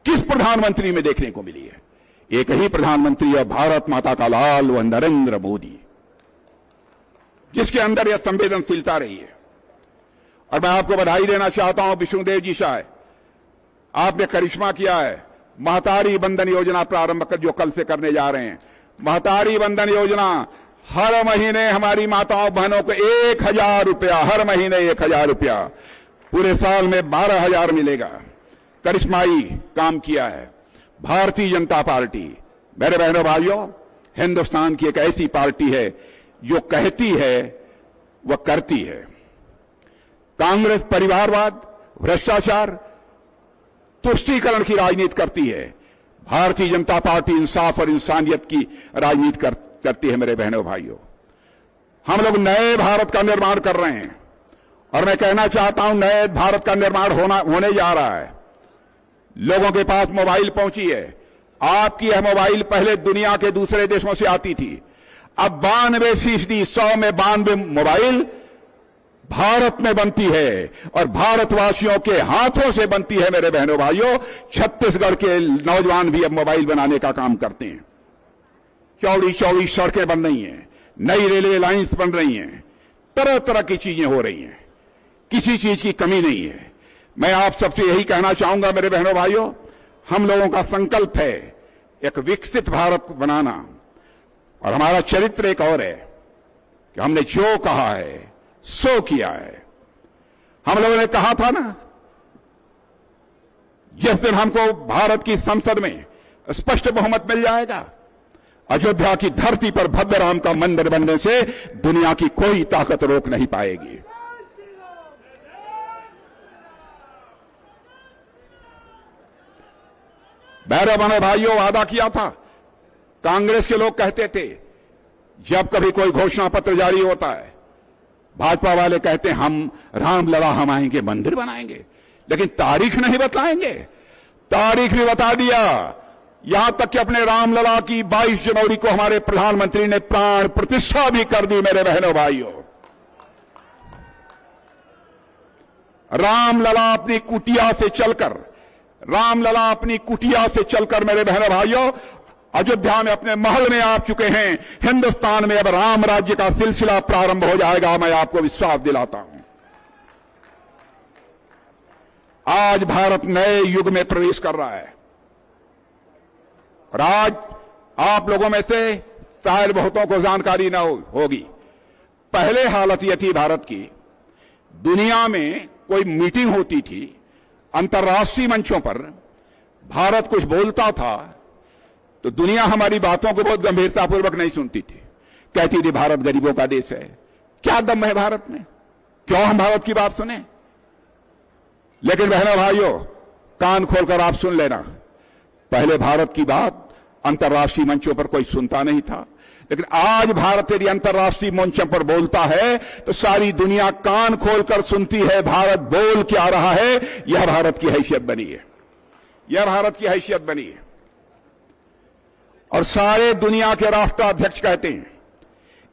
किस प्रधानमंत्री में देखने को मिली है? एक ही प्रधानमंत्री है, भारत माता का लाल, वह नरेंद्र मोदी, जिसके अंदर यह संवेदनशीलता रही है। और मैं आपको बधाई देना चाहता हूं विष्णुदेव जी साहब, आपने करिश्मा किया है। महतारी बंधन योजना प्रारंभ कर जो कल से करने जा रहे हैं। महतारी बंधन योजना, हर महीने हमारी माताओं बहनों को 1000 रुपया, हर महीने 1000 रुपया, पूरे साल में 12,000 मिलेगा। करिश्माई काम किया है भारतीय जनता पार्टी। मेरे बहनों भाइयों, हिंदुस्तान की एक ऐसी पार्टी है जो कहती है वह करती है। कांग्रेस परिवारवाद, भ्रष्टाचार, तुष्टीकरण की राजनीति करती है। भारतीय जनता पार्टी इंसाफ और इंसानियत की राजनीति करती है। मेरे बहनों भाइयों, हम लोग नए भारत का निर्माण कर रहे हैं, और मैं कहना चाहता हूं नए भारत का निर्माण होने जा रहा है। लोगों के पास मोबाइल पहुंची है। आपकी यह मोबाइल पहले दुनिया के दूसरे देशों से आती थी, अब 92%, 100 में 92 मोबाइल भारत में बनती है, और भारतवासियों के हाथों से बनती है। मेरे बहनों भाइयों, छत्तीसगढ़ के नौजवान भी अब मोबाइल बनाने का काम करते हैं। चौड़ी चौड़ी सड़कें बन रही हैं, नई रेलवे लाइंस बन रही हैं, तरह तरह की चीजें हो रही हैं, किसी चीज की कमी नहीं है। मैं आप सबसे यही कहना चाहूंगा मेरे बहनों भाइयों, हम लोगों का संकल्प है एक विकसित भारत बनाना। और हमारा चरित्र एक और है कि हमने जो कहा है सो किया है। हम लोगों ने कहा था ना, जिस दिन हमको भारत की संसद में स्पष्ट बहुमत मिल जाएगा, अयोध्या की धरती पर भव्य राम का मंदिर बनने से दुनिया की कोई ताकत रोक नहीं पाएगी। मेरे बड़े भाइयों, वादा किया था। कांग्रेस के लोग कहते थे जब कभी कोई घोषणा पत्र जारी होता है, भाजपा वाले कहते हैं हम रामलला हम आएंगे, मंदिर बनाएंगे, लेकिन तारीख नहीं बताएंगे। तारीख भी बता दिया। यहां तक कि अपने रामलला की 22 जनवरी को हमारे प्रधानमंत्री ने प्राण प्रतिष्ठा भी कर दी। मेरे बहनों भाइयों, रामलला अपनी कुटिया से चलकर मेरे बहनों भाइयों अयोध्या में अपने महल में आ चुके हैं। हिंदुस्तान में अब राम राज्य का सिलसिला प्रारंभ हो जाएगा, मैं आपको विश्वास दिलाता हूं। आज भारत नए युग में प्रवेश कर रहा है और आज आप लोगों में से शायद बहुतों को जानकारी न होगी। पहले हालत यह थी भारत की, दुनिया में कोई मीटिंग होती थी, अंतर्राष्ट्रीय मंचों पर भारत कुछ बोलता था तो दुनिया हमारी बातों को बहुत गंभीरतापूर्वक नहीं सुनती थी। कहती थी भारत गरीबों का देश है, क्या दम है भारत में, क्यों हम भारत की बात सुने। लेकिन बहनों भाइयों, कान खोलकर आप सुन लेना, पहले भारत की बात अंतर्राष्ट्रीय मंचों पर कोई सुनता नहीं था, लेकिन आज भारत यदि अंतर्राष्ट्रीय मंचों पर बोलता है तो सारी दुनिया कान खोलकर सुनती है भारत बोल क्या रहा है। यह भारत की हैसियत बनी है, यह भारत की हैसियत बनी है। और सारे दुनिया के राष्ट्राध्यक्ष कहते हैं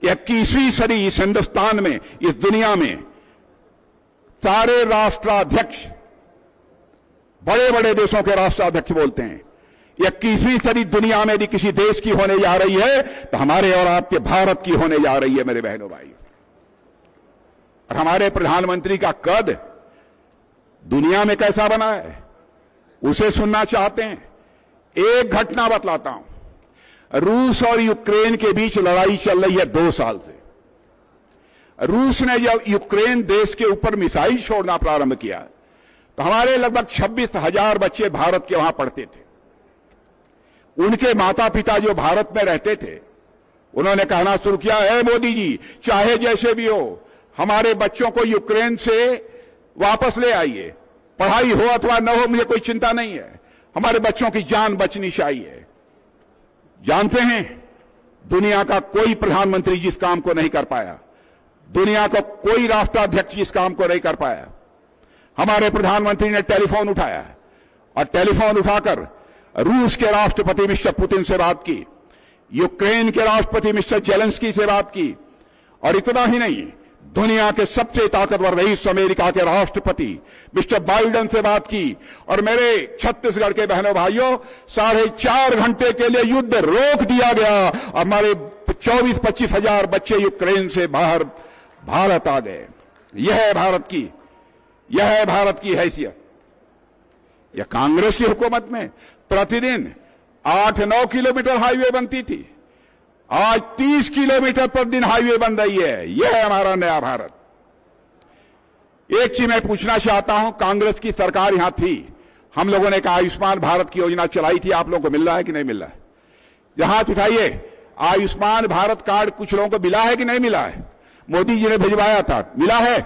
21वीं सदी इस हिंदुस्तान में, इस दुनिया में सारे राष्ट्राध्यक्ष, बड़े बड़े देशों के राष्ट्राध्यक्ष बोलते हैं 21वीं सदी दुनिया में यदि किसी देश की होने जा रही है तो हमारे और आपके भारत की होने जा रही है। मेरे बहनों भाई, और हमारे प्रधानमंत्री का कद दुनिया में कैसा बना है उसे सुनना चाहते हैं। एक घटना बतलाता हूं, रूस और यूक्रेन के बीच लड़ाई चल रही है 2 साल से। रूस ने जब यूक्रेन देश के ऊपर मिसाइल छोड़ना प्रारंभ किया तो हमारे लगभग 26,000 बच्चे भारत के वहां पढ़ते थे। उनके माता पिता जो भारत में रहते थे, उन्होंने कहना शुरू किया, है मोदी जी, चाहे जैसे भी हो हमारे बच्चों को यूक्रेन से वापस ले आइए, पढ़ाई हो अथवा न हो मुझे कोई चिंता नहीं है, हमारे बच्चों की जान बचनी चाहिए। जानते हैं, दुनिया का कोई प्रधानमंत्री जिस काम को नहीं कर पाया, दुनिया का कोई राष्ट्राध्यक्ष जिस काम को नहीं कर पाया, हमारे प्रधानमंत्री ने टेलीफोन उठाया और टेलीफोन उठाकर रूस के राष्ट्रपति मिस्टर पुतिन से बात की, यूक्रेन के राष्ट्रपति मिस्टर जेलेंस्की से बात की, और इतना ही नहीं, दुनिया के सबसे ताकतवर रईस अमेरिका के राष्ट्रपति मिस्टर बाइडेन से बात की। और मेरे छत्तीसगढ़ के बहनों भाइयों, 4.5 घंटे के लिए युद्ध रोक दिया गया। हमारे 24-25 हजार बच्चे यूक्रेन से बाहर भारत आ गए। यह है भारत की हैसियत। यह कांग्रेस की हुकूमत में प्रतिदिन 8-9 किलोमीटर हाईवे बनती थी, आज 30 किलोमीटर पर दिन हाईवे बन रही है। यह है हमारा नया भारत। एक चीज मैं पूछना चाहता हूं, कांग्रेस की सरकार यहां थी, हम लोगों ने कहा आयुष्मान भारत की योजना चलाई थी, आप लोगों को मिल रहा है कि नहीं मिल रहा है? यहां हाथ उठाइए, आयुष्मान भारत कार्ड कुछ लोगों को मिला है कि नहीं मिला है? मोदी जी ने भिजवाया था, मिला है?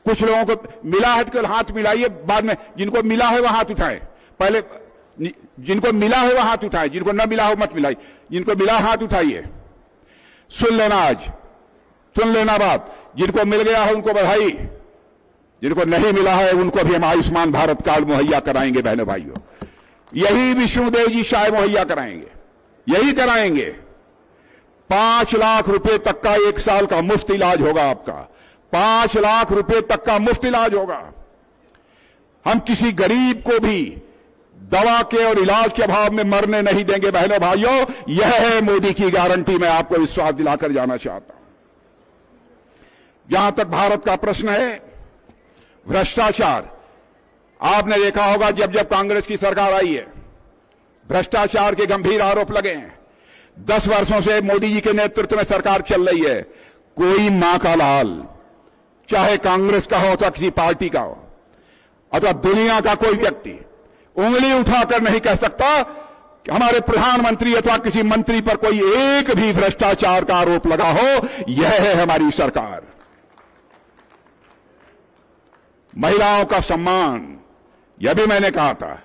कुछ लोगों को मिला है तो हाथ मिलाइए, बाद में जिनको मिला है वह हाथ उठाएं। पहले जिनको मिला है वह हाथ उठाएं, जिनको न मिला हो मत मिलाइए, जिनको मिला हाथ उठाइए। सुन लेना, आज सुन लेना बात, जिनको मिल गया है उनको बधाई, जिनको नहीं मिला है उनको भी हम आयुष्मान भारत कार्ड मुहैया कराएंगे। बहनों भाइयों, यही विष्णुदेव जी शायद मुहैया कराएंगे, यही कराएंगे। 5 लाख रुपए तक का 1 साल का मुफ्त इलाज होगा आपका, 5 लाख रुपए तक का मुफ्त इलाज होगा। हम किसी गरीब को भी दवा के और इलाज के अभाव में मरने नहीं देंगे। बहनों भाइयों, यह है मोदी की गारंटी, मैं आपको विश्वास दिलाकर जाना चाहता हूं। जहां तक भारत का प्रश्न है, भ्रष्टाचार, आपने देखा होगा जब जब कांग्रेस की सरकार आई है भ्रष्टाचार के गंभीर आरोप लगे हैं। 10 वर्षों से मोदी जी के नेतृत्व में सरकार चल रही है। कोई मां का लाल, चाहे कांग्रेस का हो अथवा किसी पार्टी का हो अथवा दुनिया का कोई व्यक्ति, उंगली उठाकर नहीं कह सकता कि हमारे प्रधानमंत्री अथवा किसी मंत्री पर कोई एक भी भ्रष्टाचार का आरोप लगा हो। यह है हमारी सरकार। महिलाओं का सम्मान, यह भी मैंने कहा था।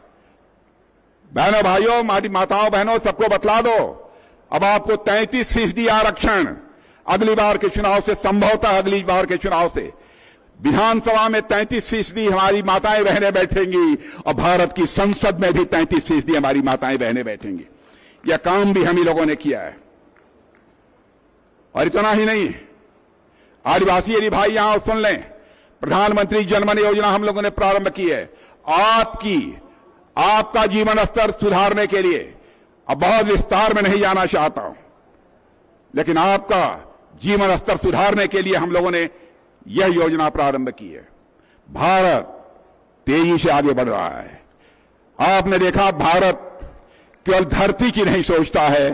बहनों भाइयों, हमारी माताओं बहनों, सबको बतला दो, अब आपको 33% आरक्षण अगली बार के चुनाव से, संभवतः अगली बार के चुनाव से विधानसभा में 33% हमारी माताएं बहनें बैठेंगी और भारत की संसद में भी 33% हमारी माताएं बहनें बैठेंगी। यह काम भी हम ही लोगों ने किया है। और इतना ही नहीं, आदिवासी यदि भाई यहां सुन लें, प्रधानमंत्री जनधन योजना हम लोगों ने प्रारंभ की है। आपका जीवन स्तर सुधारने के लिए, अब बहुत विस्तार में नहीं जाना चाहता हूं, लेकिन आपका जीवन स्तर सुधारने के लिए हम लोगों ने यह योजना प्रारंभ की है। भारत तेजी से आगे बढ़ रहा है। आपने देखा, भारत केवल धरती की नहीं सोचता है,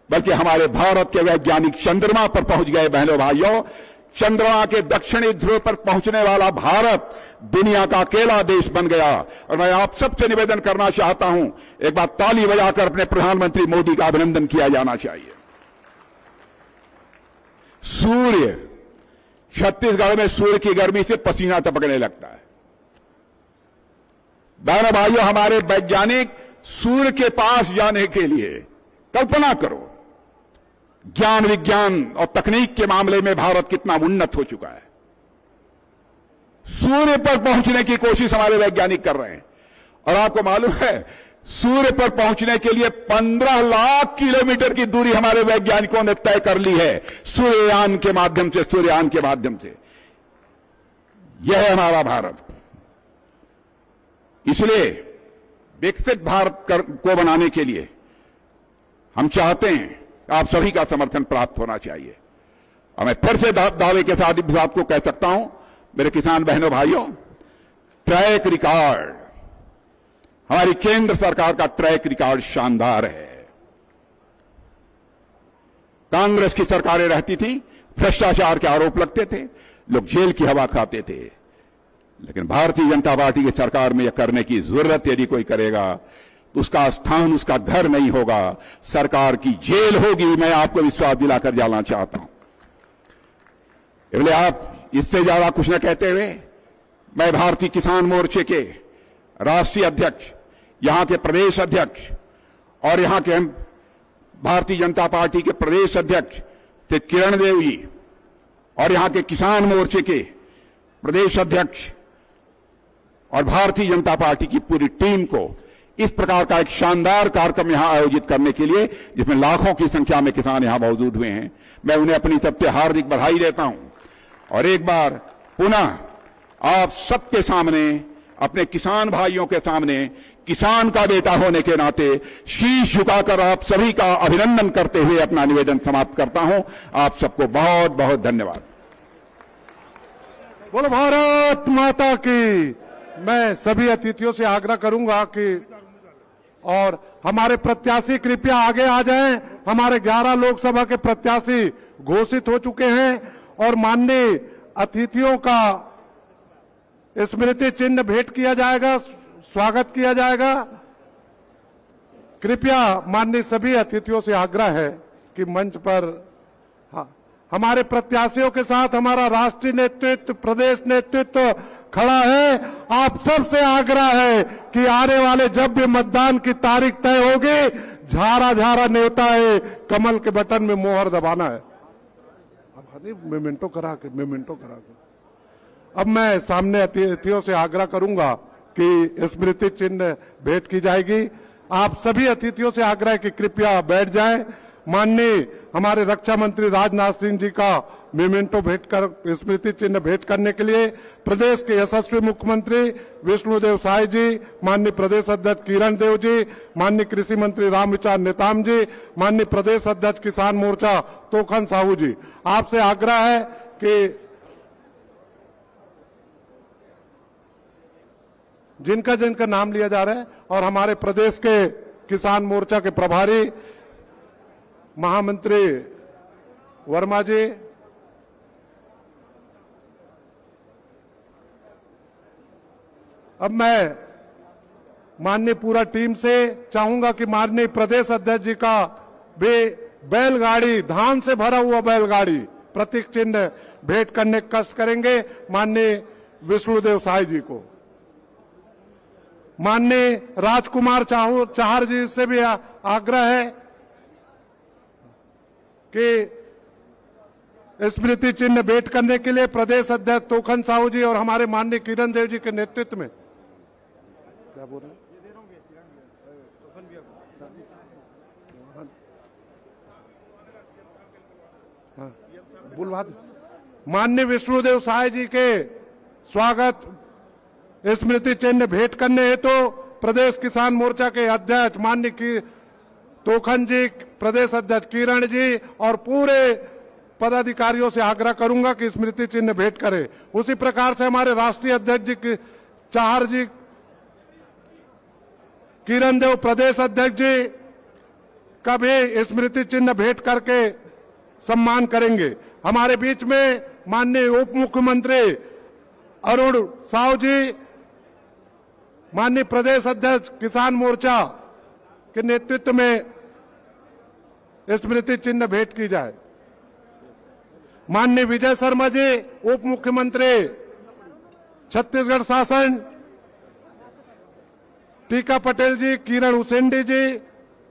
बल्कि हमारे भारत के वैज्ञानिक चंद्रमा पर पहुंच गए। बहनों भाइयों, चंद्रमा के दक्षिणी ध्रुव पर पहुंचने वाला भारत दुनिया का अकेला देश बन गया। और मैं आप सबसे निवेदन करना चाहता हूं, एक बार ताली बजाकर अपने प्रधानमंत्री मोदी का अभिनंदन किया जाना चाहिए। सूर्य, छत्तीसगढ़ में सूर्य की गर्मी से पसीना टपकने लगता है। बहनों भाइयों, हमारे वैज्ञानिक सूर्य के पास जाने के लिए, कल्पना करो, ज्ञान विज्ञान और तकनीक के मामले में भारत कितना उन्नत हो चुका है। सूर्य पर पहुंचने की कोशिश हमारे वैज्ञानिक कर रहे हैं। और आपको मालूम है, सूर्य पर पहुंचने के लिए 15 लाख किलोमीटर की दूरी हमारे वैज्ञानिकों ने तय कर ली है, सूर्ययान के माध्यम से, सूर्ययान के माध्यम से। यह है हमारा भारत। इसलिए विकसित भारत को बनाने के लिए हम चाहते हैं, आप सभी का समर्थन प्राप्त होना चाहिए। और मैं फिर से दावे के साथ इस बात को कह सकता हूं, मेरे किसान बहनों भाइयों, ट्रैक रिकॉर्ड, हमारी केंद्र सरकार का ट्रैक रिकॉर्ड शानदार है। कांग्रेस की सरकारें रहती थी, भ्रष्टाचार के आरोप लगते थे, लोग जेल की हवा खाते थे। लेकिन भारतीय जनता पार्टी की सरकार में यह करने की जरूरत यदि कोई करेगा, उसका स्थान, उसका घर नहीं होगा, सरकार की जेल होगी। मैं आपको विश्वास दिलाकर जाना चाहता हूं। इसलिए आप इससे ज्यादा कुछ न कहते हुए, मैं भारतीय किसान मोर्चे के राष्ट्रीय अध्यक्ष, यहां के प्रदेश अध्यक्ष और यहां के भारतीय जनता पार्टी के प्रदेश अध्यक्ष श्री किरण देव जी और यहां के किसान मोर्चे के प्रदेश अध्यक्ष और भारतीय जनता पार्टी की पूरी टीम को इस प्रकार का एक शानदार कार्यक्रम यहां आयोजित करने के लिए, जिसमें लाखों की संख्या में किसान यहां मौजूद हुए हैं, मैं उन्हें अपनी तरफ से हार्दिक बधाई देता हूं। और एक बार पुनः आप सबके सामने, अपने किसान भाइयों के सामने, किसान का बेटा होने के नाते शीश झुकाकर आप सभी का अभिनंदन करते हुए अपना निवेदन समाप्त करता हूं। आप सबको बहुत बहुत धन्यवाद। बोलो भारत माता की। मैं सभी अतिथियों से आग्रह करूंगा कि और हमारे प्रत्याशी कृपया आगे आ जाएं। हमारे 11 लोकसभा के प्रत्याशी घोषित हो चुके हैं और माननीय अतिथियों का स्मृति चिन्ह भेंट किया जाएगा, स्वागत किया जाएगा। कृपया माननीय सभी अतिथियों से आग्रह है कि मंच पर हमारे प्रत्याशियों के साथ हमारा राष्ट्रीय नेतृत्व, प्रदेश नेतृत्व खड़ा है। आप सबसे आग्रह है कि आने वाले जब भी मतदान की तारीख तय होगी, झारा झारा नेता है, कमल के बटन में मोहर दबाना है। मेमेंटो करा के अब मैं सामने अतिथियों से आग्रह करूंगा कि स्मृति चिन्ह भेंट की जाएगी। आप सभी अतिथियों से आग्रह है कि कृपया बैठ जाएं। माननीय हमारे रक्षा मंत्री राजनाथ सिंह जी का मेमेंटो भेंट कर, स्मृति चिन्ह भेंट करने के लिए प्रदेश के यशस्वी मुख्यमंत्री विष्णुदेव साय जी, माननीय प्रदेश अध्यक्ष किरण देव जी, माननीय कृषि मंत्री रामविचार नेताम जी, माननीय प्रदेश अध्यक्ष किसान मोर्चा तोखन साहू जी, आपसे आग्रह है कि जिनका जिनका नाम लिया जा रहा है और हमारे प्रदेश के किसान मोर्चा के प्रभारी महामंत्री वर्मा जी, अब मैं माननीय पूरा टीम से चाहूंगा कि माननीय प्रदेश अध्यक्ष जी का भी बैलगाड़ी, धान से भरा हुआ बैलगाड़ी प्रतीक चिन्ह भेंट करने का कष्ट करेंगे माननीय विष्णुदेव साय जी को। माननीय राजकुमार चाहर जी से भी आग्रह है कि स्मृति चिन्ह भेंट करने के लिए प्रदेश अध्यक्ष तोखन साहू जी और हमारे माननीय किरण देव जी के नेतृत्व में, क्या बोल रहे हैं, माननीय विष्णुदेव साय जी के स्वागत स्मृति चिन्ह भेंट करने हेतु प्रदेश किसान मोर्चा के अध्यक्ष माननीय तोखन जी, प्रदेश अध्यक्ष किरण जी और पूरे पदाधिकारियों से आग्रह करूंगा कि स्मृति चिन्ह भेंट करें। उसी प्रकार से हमारे राष्ट्रीय अध्यक्ष जी चाहर जी, किरण देव प्रदेश अध्यक्ष जी का भी स्मृति चिन्ह भेंट करके सम्मान करेंगे। हमारे बीच में माननीय उप मुख्यमंत्री अरुण साहू जी, माननीय प्रदेश अध्यक्ष किसान मोर्चा के नेतृत्व में स्मृति चिन्ह भेंट की जाए। माननीय विजय शर्मा जी, उप मुख्यमंत्री छत्तीसगढ़ शासन, टीका पटेल जी, किरण उसेंडी जी,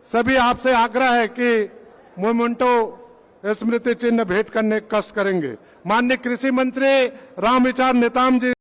सभी आपसे आग्रह है कि मोमेंटो स्मृति चिन्ह भेंट करने का कष्ट करेंगे। माननीय कृषि मंत्री रामविचार नेताम जी